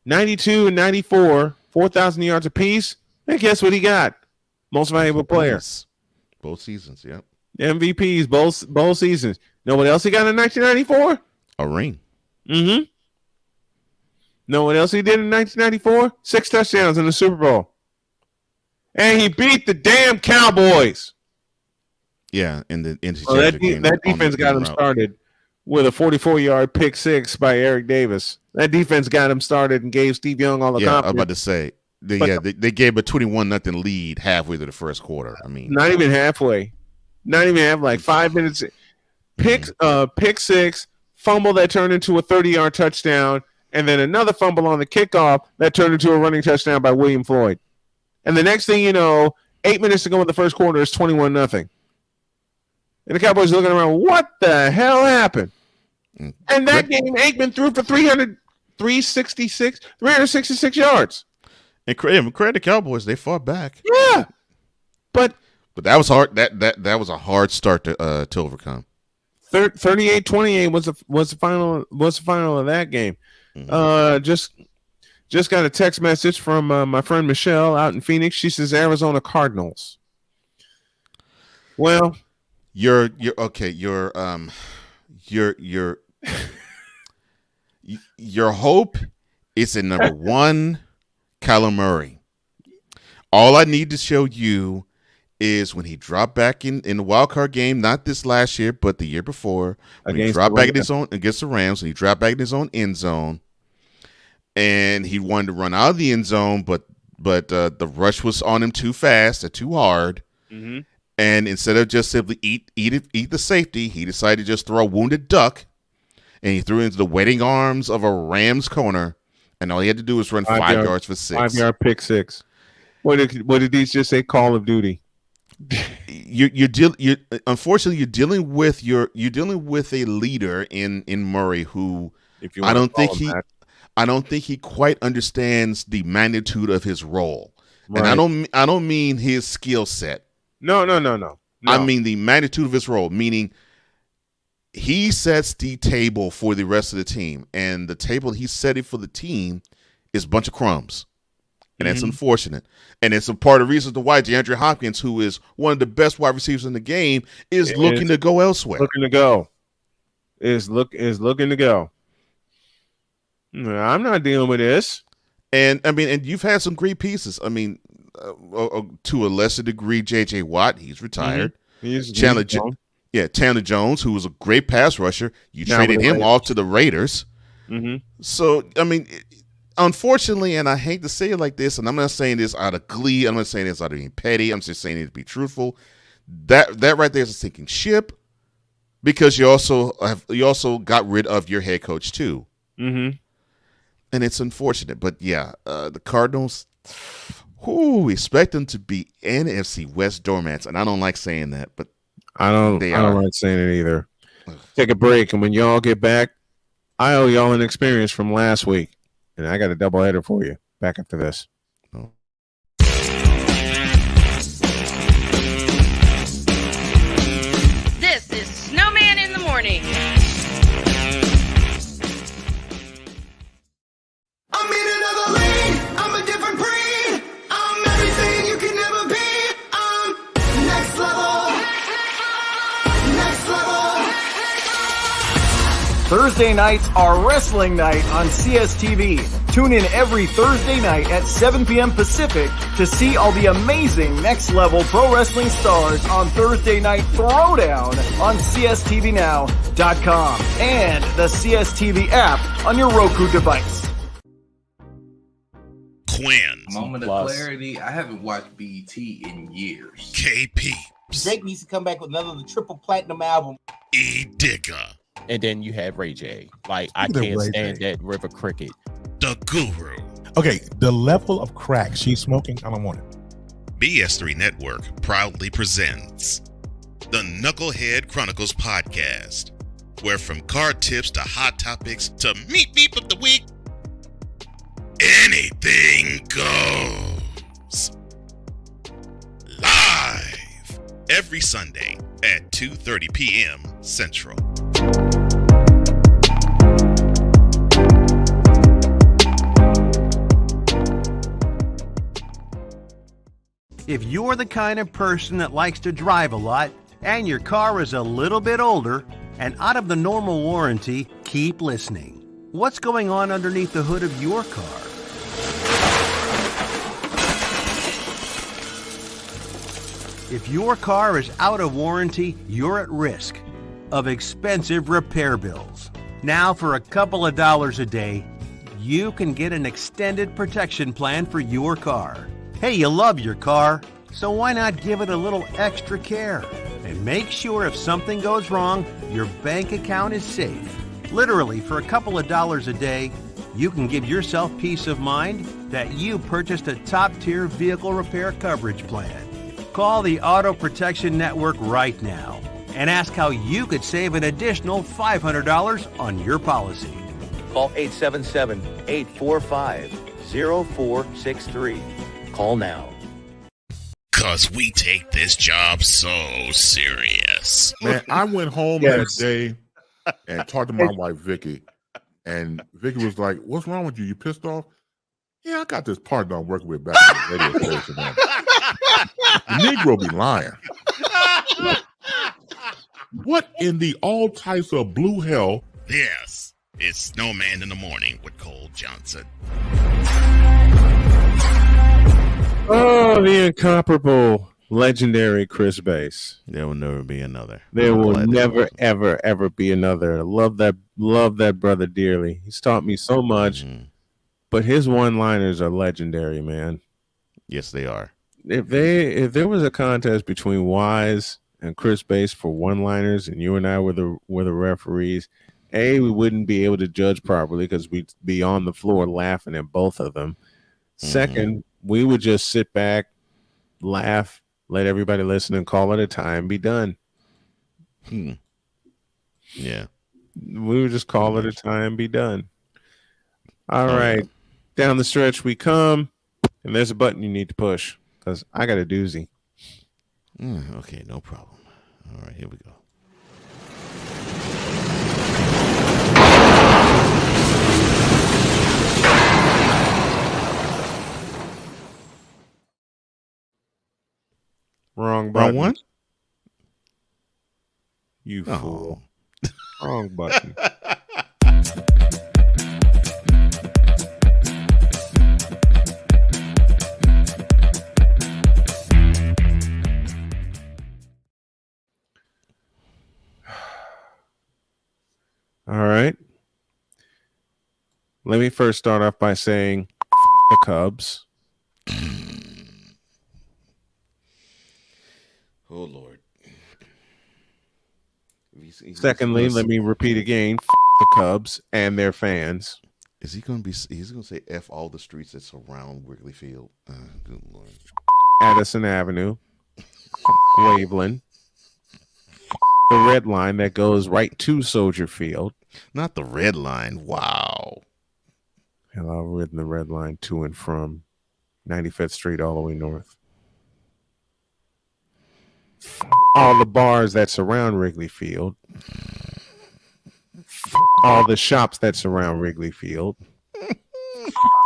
92 and 94, 4,000 yards apiece. And guess what he got? Most valuable player. Both seasons, yeah. MVPs, both seasons. Know what else he got in 1994? A ring. Mm-hmm. Know what else he did in 1994? 6 touchdowns in the Super Bowl. And he beat the damn Cowboys. Yeah, in the that defense got him started with a 44-yard pick six by Eric Davis. That defense got him started and gave Steve Young all the confidence. I was about to say. They gave a 21-0 lead halfway through the first quarter. I mean, not even halfway. Not even half. Like 5 minutes. Pick six, fumble that turned into a 30-yard touchdown, and then another fumble on the kickoff that turned into a running touchdown by William Floyd. And the next thing you know, 8 minutes to go in the first quarter is 21-0. And the Cowboys looking around, what the hell happened? And that game, Aikman threw for 366 yards. And credit the Cowboys, they fought back. Yeah, but that was hard. That was a hard start to overcome. 38-28 was the final of that game. Mm-hmm. Just got a text message from my friend Michelle out in Phoenix. She says Arizona Cardinals. Well, you're okay. Your hope is in number one, Kyler Murray. All I need to show you is when he dropped back in the wild card game, not this last year, but the year before, when he dropped back in his own against the Rams, and he dropped back in his own end zone, and he wanted to run out of the end zone, but the rush was on him too fast or too hard. Mm-hmm. And instead of just simply eat the safety, he decided to just throw a wounded duck, and he threw it into the waiting arms of a Rams corner, and all he had to do was run 5 yards for 6. 5-yard pick six. What did these just say? Call of Duty. Unfortunately you're dealing with a leader in Murray who I don't think he quite understands the magnitude of his role. Right. And I don't mean his skill set. No. I mean the magnitude of his role, meaning he sets the table for the rest of the team, and the table he's setting for the team is a bunch of crumbs. And that's unfortunate. And it's a part of the reason why DeAndre Hopkins, who is one of the best wide receivers in the game, is looking to go elsewhere. Looking to go. Is looking to go. I'm not dealing with this. And I mean, and you've had some great pieces. I mean, to a lesser degree, J.J. Watt, he's retired. Mm-hmm. Chandler Jones, who was a great pass rusher. You traded him off to the Raiders. Mm-hmm. So, I mean, unfortunately, and I hate to say it like this, and I'm not saying this out of glee, I'm not saying this out of being petty, I'm just saying it to be truthful. That right there is a sinking ship, because you also got rid of your head coach too. Mm-hmm. And it's unfortunate, but yeah, the Cardinals, expect them to be NFC West doormats, and I don't like saying that, but I don't like saying it either. Take a break, and when y'all get back, I owe y'all an experience from last week. And I got a doubleheader for you. Back after this. Oh. This is Snowman in the Morning. I'm in another lane. I'm a different breed. I'm everything you can never be. I'm next level. Next level. Thursday nights are wrestling night on CSTV. Tune in every Thursday night at 7 p.m. Pacific to see all the amazing next level pro wrestling stars on Thursday Night Throwdown on CSTVNow.com and the CSTV app on your Roku device. Quinn. Moment of clarity. I haven't watched BET in years. KP. Drake needs to come back with another triple platinum album. E Digger. And then you have Ray J. Like, I can't stand that River Cricket. The Guru. Okay, the level of crack she's smoking, I don't want it. BS3 Network proudly presents the Knucklehead Chronicles podcast, where from card tips to hot topics to meet of the week, anything goes. Live every Sunday at 2:30 p.m. Central. If you're the kind of person that likes to drive a lot and your car is a little bit older and out of the normal warranty, keep listening. What's going on underneath the hood of your car? If your car is out of warranty, you're at risk of expensive repair bills. Now, for a couple of dollars a day, you can get an extended protection plan for your car. Hey, you love your car, so why not give it a little extra care? And make sure if something goes wrong, your bank account is safe. Literally, for a couple of dollars a day, you can give yourself peace of mind that you purchased a top-tier vehicle repair coverage plan. Call the Auto Protection Network right now and ask how you could save an additional $500 on your policy. Call 877-845-0463. Call now. Cause we take this job so serious. Man, I went home that day and talked to my wife, Vicky. And Vicky was like, "What's wrong with you? You pissed off?" "Yeah, I got this partner I'm working with back in the radio station. Man. The Negro be lying." What in the all types of blue hell? This is Snowman in the Morning with Cole Johnson. Oh, the incomparable, legendary Chris Bass. There will never be another. There will never, ever be another. I love that brother dearly. He's taught me so much, but his one-liners are legendary, man. Yes, they are. If there was a contest between Wise and Chris Bass for one-liners, and you and I were the referees, we wouldn't be able to judge properly because we'd be on the floor laughing at both of them. Second, we would just sit back, laugh, let everybody listen, and call it a time, be done. Yeah. We would just call it a time, be done. All right. Down the stretch we come, and there's a button you need to push because I got a doozy. Okay, no problem. All right, here we go. Wrong button. Wrong one? You fool. Wrong button. All right. Let me first start off by saying the Cubs. Oh, Lord. Secondly, let me repeat again, the Cubs and their fans. Is he going to be? He's going to say F all the streets that surround Wrigley Field. Good Lord. Addison Avenue, Waveland, the red line that goes right to Soldier Field. Not the red line. Wow. Hell, I've ridden the red line to and from 95th Street all the way north. All the bars that surround Wrigley Field. All the shops that surround Wrigley Field.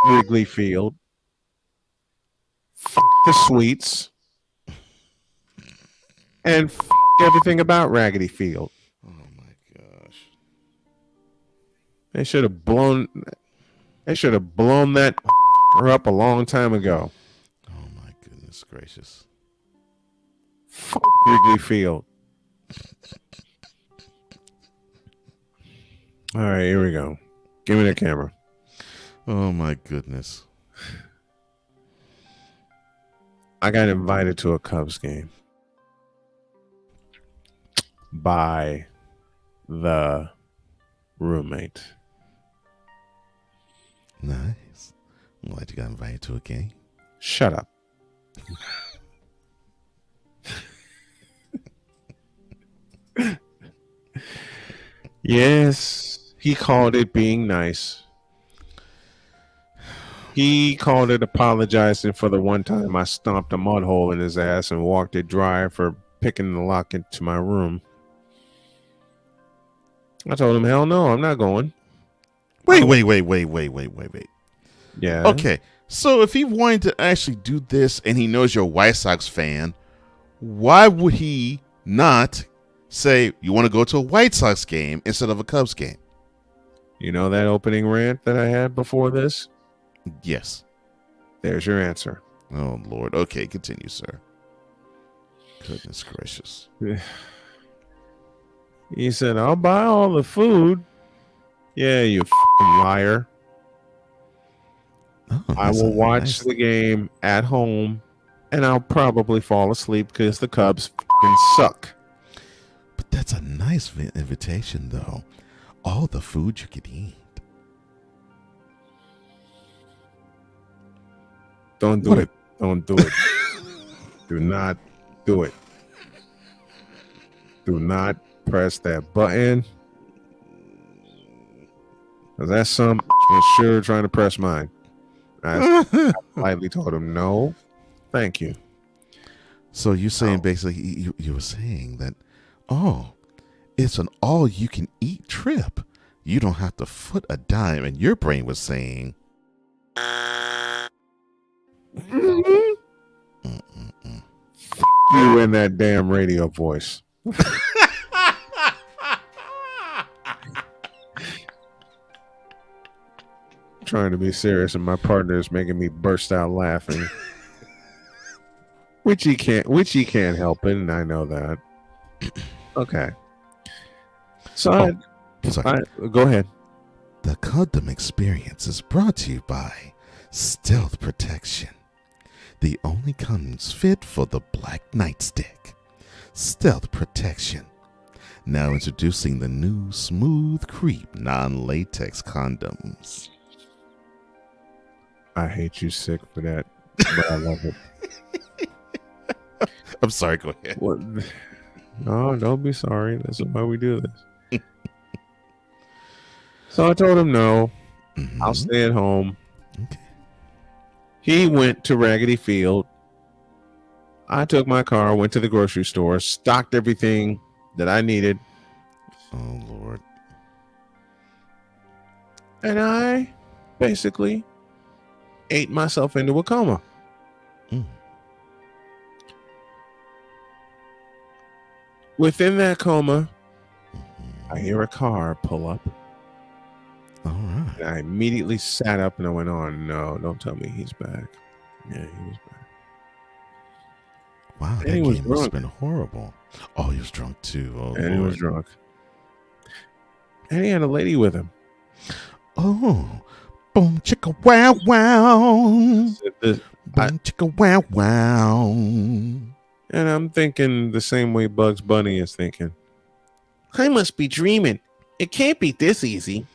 Wrigley Field. The suites. And everything about Raggedy Field. Oh, my gosh. They should have blown that up a long time ago. Oh my goodness gracious. Wrigley Field. All right, here we go. Give me the camera. Oh my goodness. I got invited to a Cubs game by the roommate. Nice. I'm glad you got invited to a game. Shut up. Yes, he called it being nice. He called it apologizing for the one time I stomped a mud hole in his ass and walked it dry for picking the lock into my room. I told him, hell no, I'm not going. Wait. Yeah. Okay, so if he wanted to actually do this and he knows you're a White Sox fan, why would he not say, you want to go to a White Sox game instead of a Cubs game? You know that opening rant that I had before this? Yes. There's your answer. Oh, Lord. Okay, continue, sir. Goodness gracious. He said, I'll buy all the food. Yeah, you f***ing liar. Oh, I will watch the game at home, and I'll probably fall asleep because the Cubs f***ing suck. But that's a nice invitation, though. All the food you could eat. Don't do it. Don't do it. Do not do it. Do not press that button. Because that son was sure trying to press mine. I politely told him, no, thank you. So you're saying basically, you were saying that, it's an all-you-can-eat trip. You don't have to foot a dime. And your brain was saying... You in that damn radio voice. Trying to be serious, and my partner is making me burst out laughing. Which he can't help it, and I know that. Okay. So go ahead. The Condom Experience is brought to you by Stealth Protection. The only condoms fit for the black nightstick. Stealth Protection. Now introducing the new Smooth Creep non-latex condoms. I hate you sick for that, but I love it. I'm sorry, go ahead. What? No, don't be sorry. That's why we do this. So I told him no. Mm-hmm. I'll stay at home. Okay. He went to Raggedy Field. I took my car, went to the grocery store, stocked everything that I needed. Oh, Lord. And I basically ate myself into a coma. Within that coma, I hear a car pull up. All right. And I immediately sat up and I went, oh, no, don't tell me he's back. Yeah, he was back. Wow, that game must have been horrible. Oh, he was drunk too. Oh, and he was drunk. And he had a lady with him. Oh, boom, chicka, wow, wow. Boom, chicka, wow, wow. And I'm thinking the same way Bugs Bunny is thinking. I must be dreaming. It can't be this easy.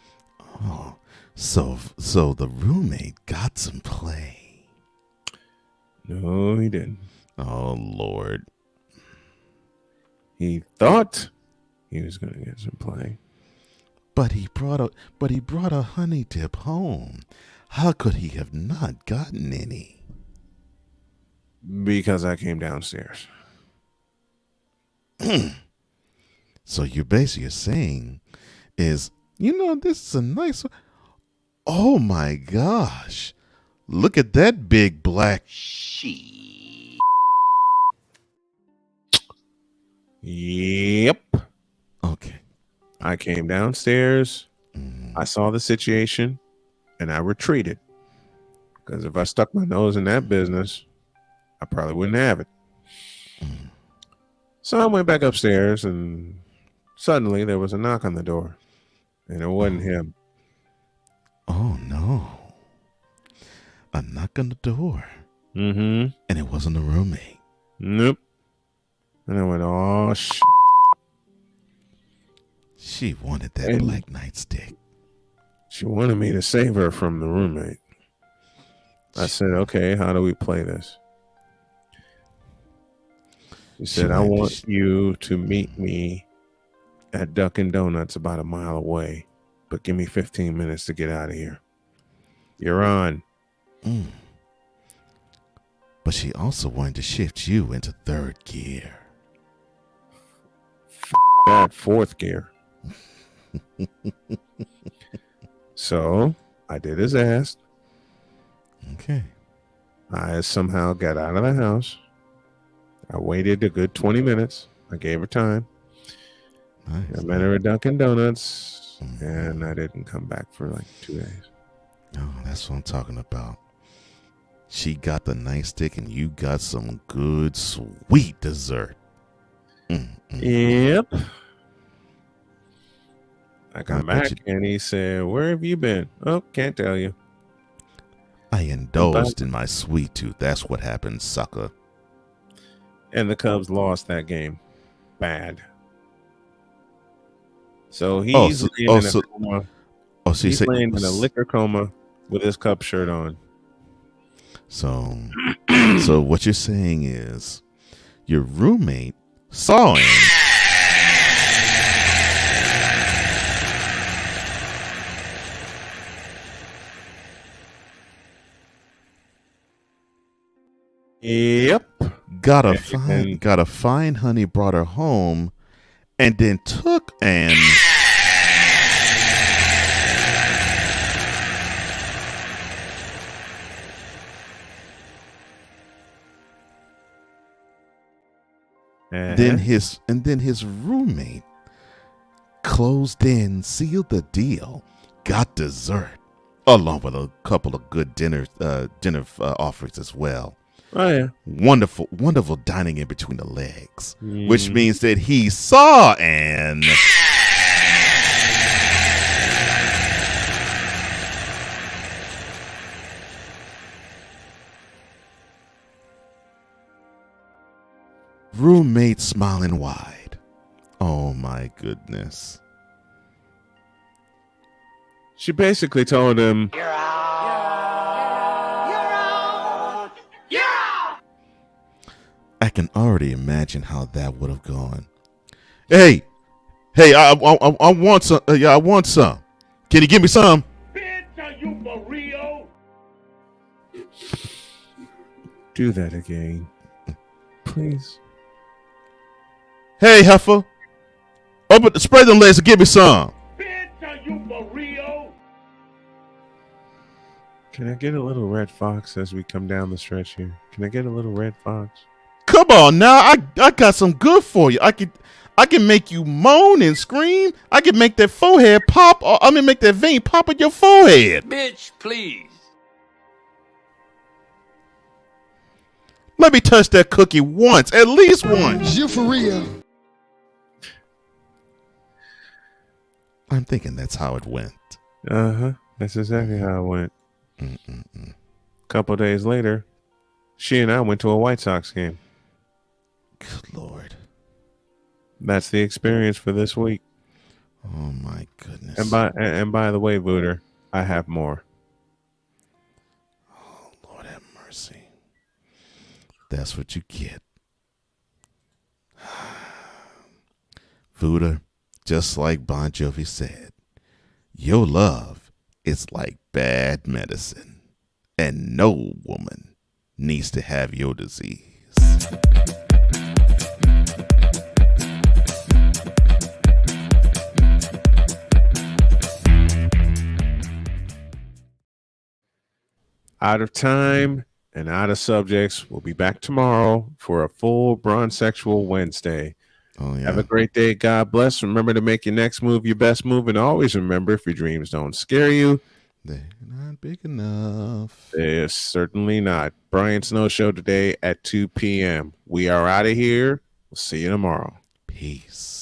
Oh, so the roommate got some play. No, he didn't. Oh, Lord. He thought he was going to get some play. But he brought a honey dip home. How could he have not gotten any? Because I came downstairs. So you're basically saying is, this is a nice... Oh, my gosh. Look at that big black sheep. Yep. Okay. I came downstairs. I saw the situation and I retreated. Because if I stuck my nose in that business, I probably wouldn't have it. So I went back upstairs and suddenly there was a knock on the door. And it wasn't him. Oh, no. A knock on the door. Mm-hmm. And it wasn't a roommate. Nope. And I went, oh, shit. She wanted that black nightstick. She wanted me to save her from the roommate. I said, okay, how do we play this? She said, I want you to meet me at Dunkin' Donuts about a mile away, but give me 15 minutes to get out of here. You're on. But she also wanted to shift you into third gear. That fourth gear. So I did as asked. Okay. I somehow got out of the house. I waited a good 20 minutes. I gave her time. Nice. I met her at Dunkin' Donuts, and I didn't come back for like 2 days. Oh, that's what I'm talking about. She got the nightstick, and you got some good, sweet dessert. Yep. I come back, and he said, where have you been? Oh, can't tell you. I indulged in my sweet tooth. That's what happened, sucker. And the Cubs lost that game. Bad. So he's laying in a coma. So he's laying in a liquor coma with his Cub shirt on. So what you're saying is your roommate saw him. Yep. Got a fine honey, brought her home, and then took and then his roommate closed in, sealed the deal, got dessert, along with a couple of good dinner offerings as well. Oh, yeah. Wonderful dining in between the legs, which means that he saw and roommate smiling wide. Oh my goodness. She basically told him, I can already imagine how that would have gone. Hey, I want some. I want some. Can you give me some? Bitch, are you for real? do that again. Please. Hey, heifer. Spread them legs and give me some. Bitch, are you for real? Can I get a little Red Fox as we come down the stretch here? Can I get a little Red Fox? Come on now, I got some good for you. I can make you moan and scream. I can make that forehead pop. Make that vein pop in your forehead. Bitch, please. Let me touch that cookie once, at least once. You for real? I'm thinking that's how it went. Uh-huh. That's exactly how it went. Couple days later, she and I went to a White Sox game. Good Lord. That's the experience for this week. Oh my goodness. And by the way, Vooter, I have more. Oh, Lord have mercy. That's what you get. Vooter, just like Bon Jovi said, your love is like bad medicine, and no woman needs to have your disease. Out of time and out of subjects. We'll be back tomorrow for a full Bronze Sexual Wednesday. Oh, yeah. Have a great day. God bless. Remember to make your next move your best move. And always remember, if your dreams don't scare you, they're not big enough. They're certainly not. Brian Snow Show today at 2 p.m. We are out of here. We'll see you tomorrow. Peace.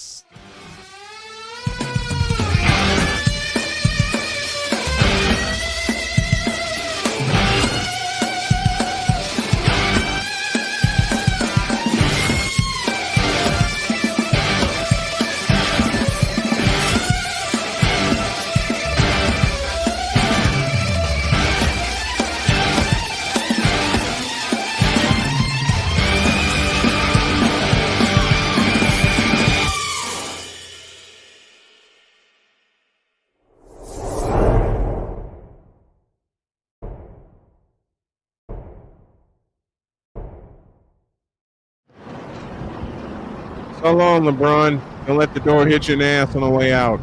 So long, LeBron. Don't let the door hit your ass on the way out.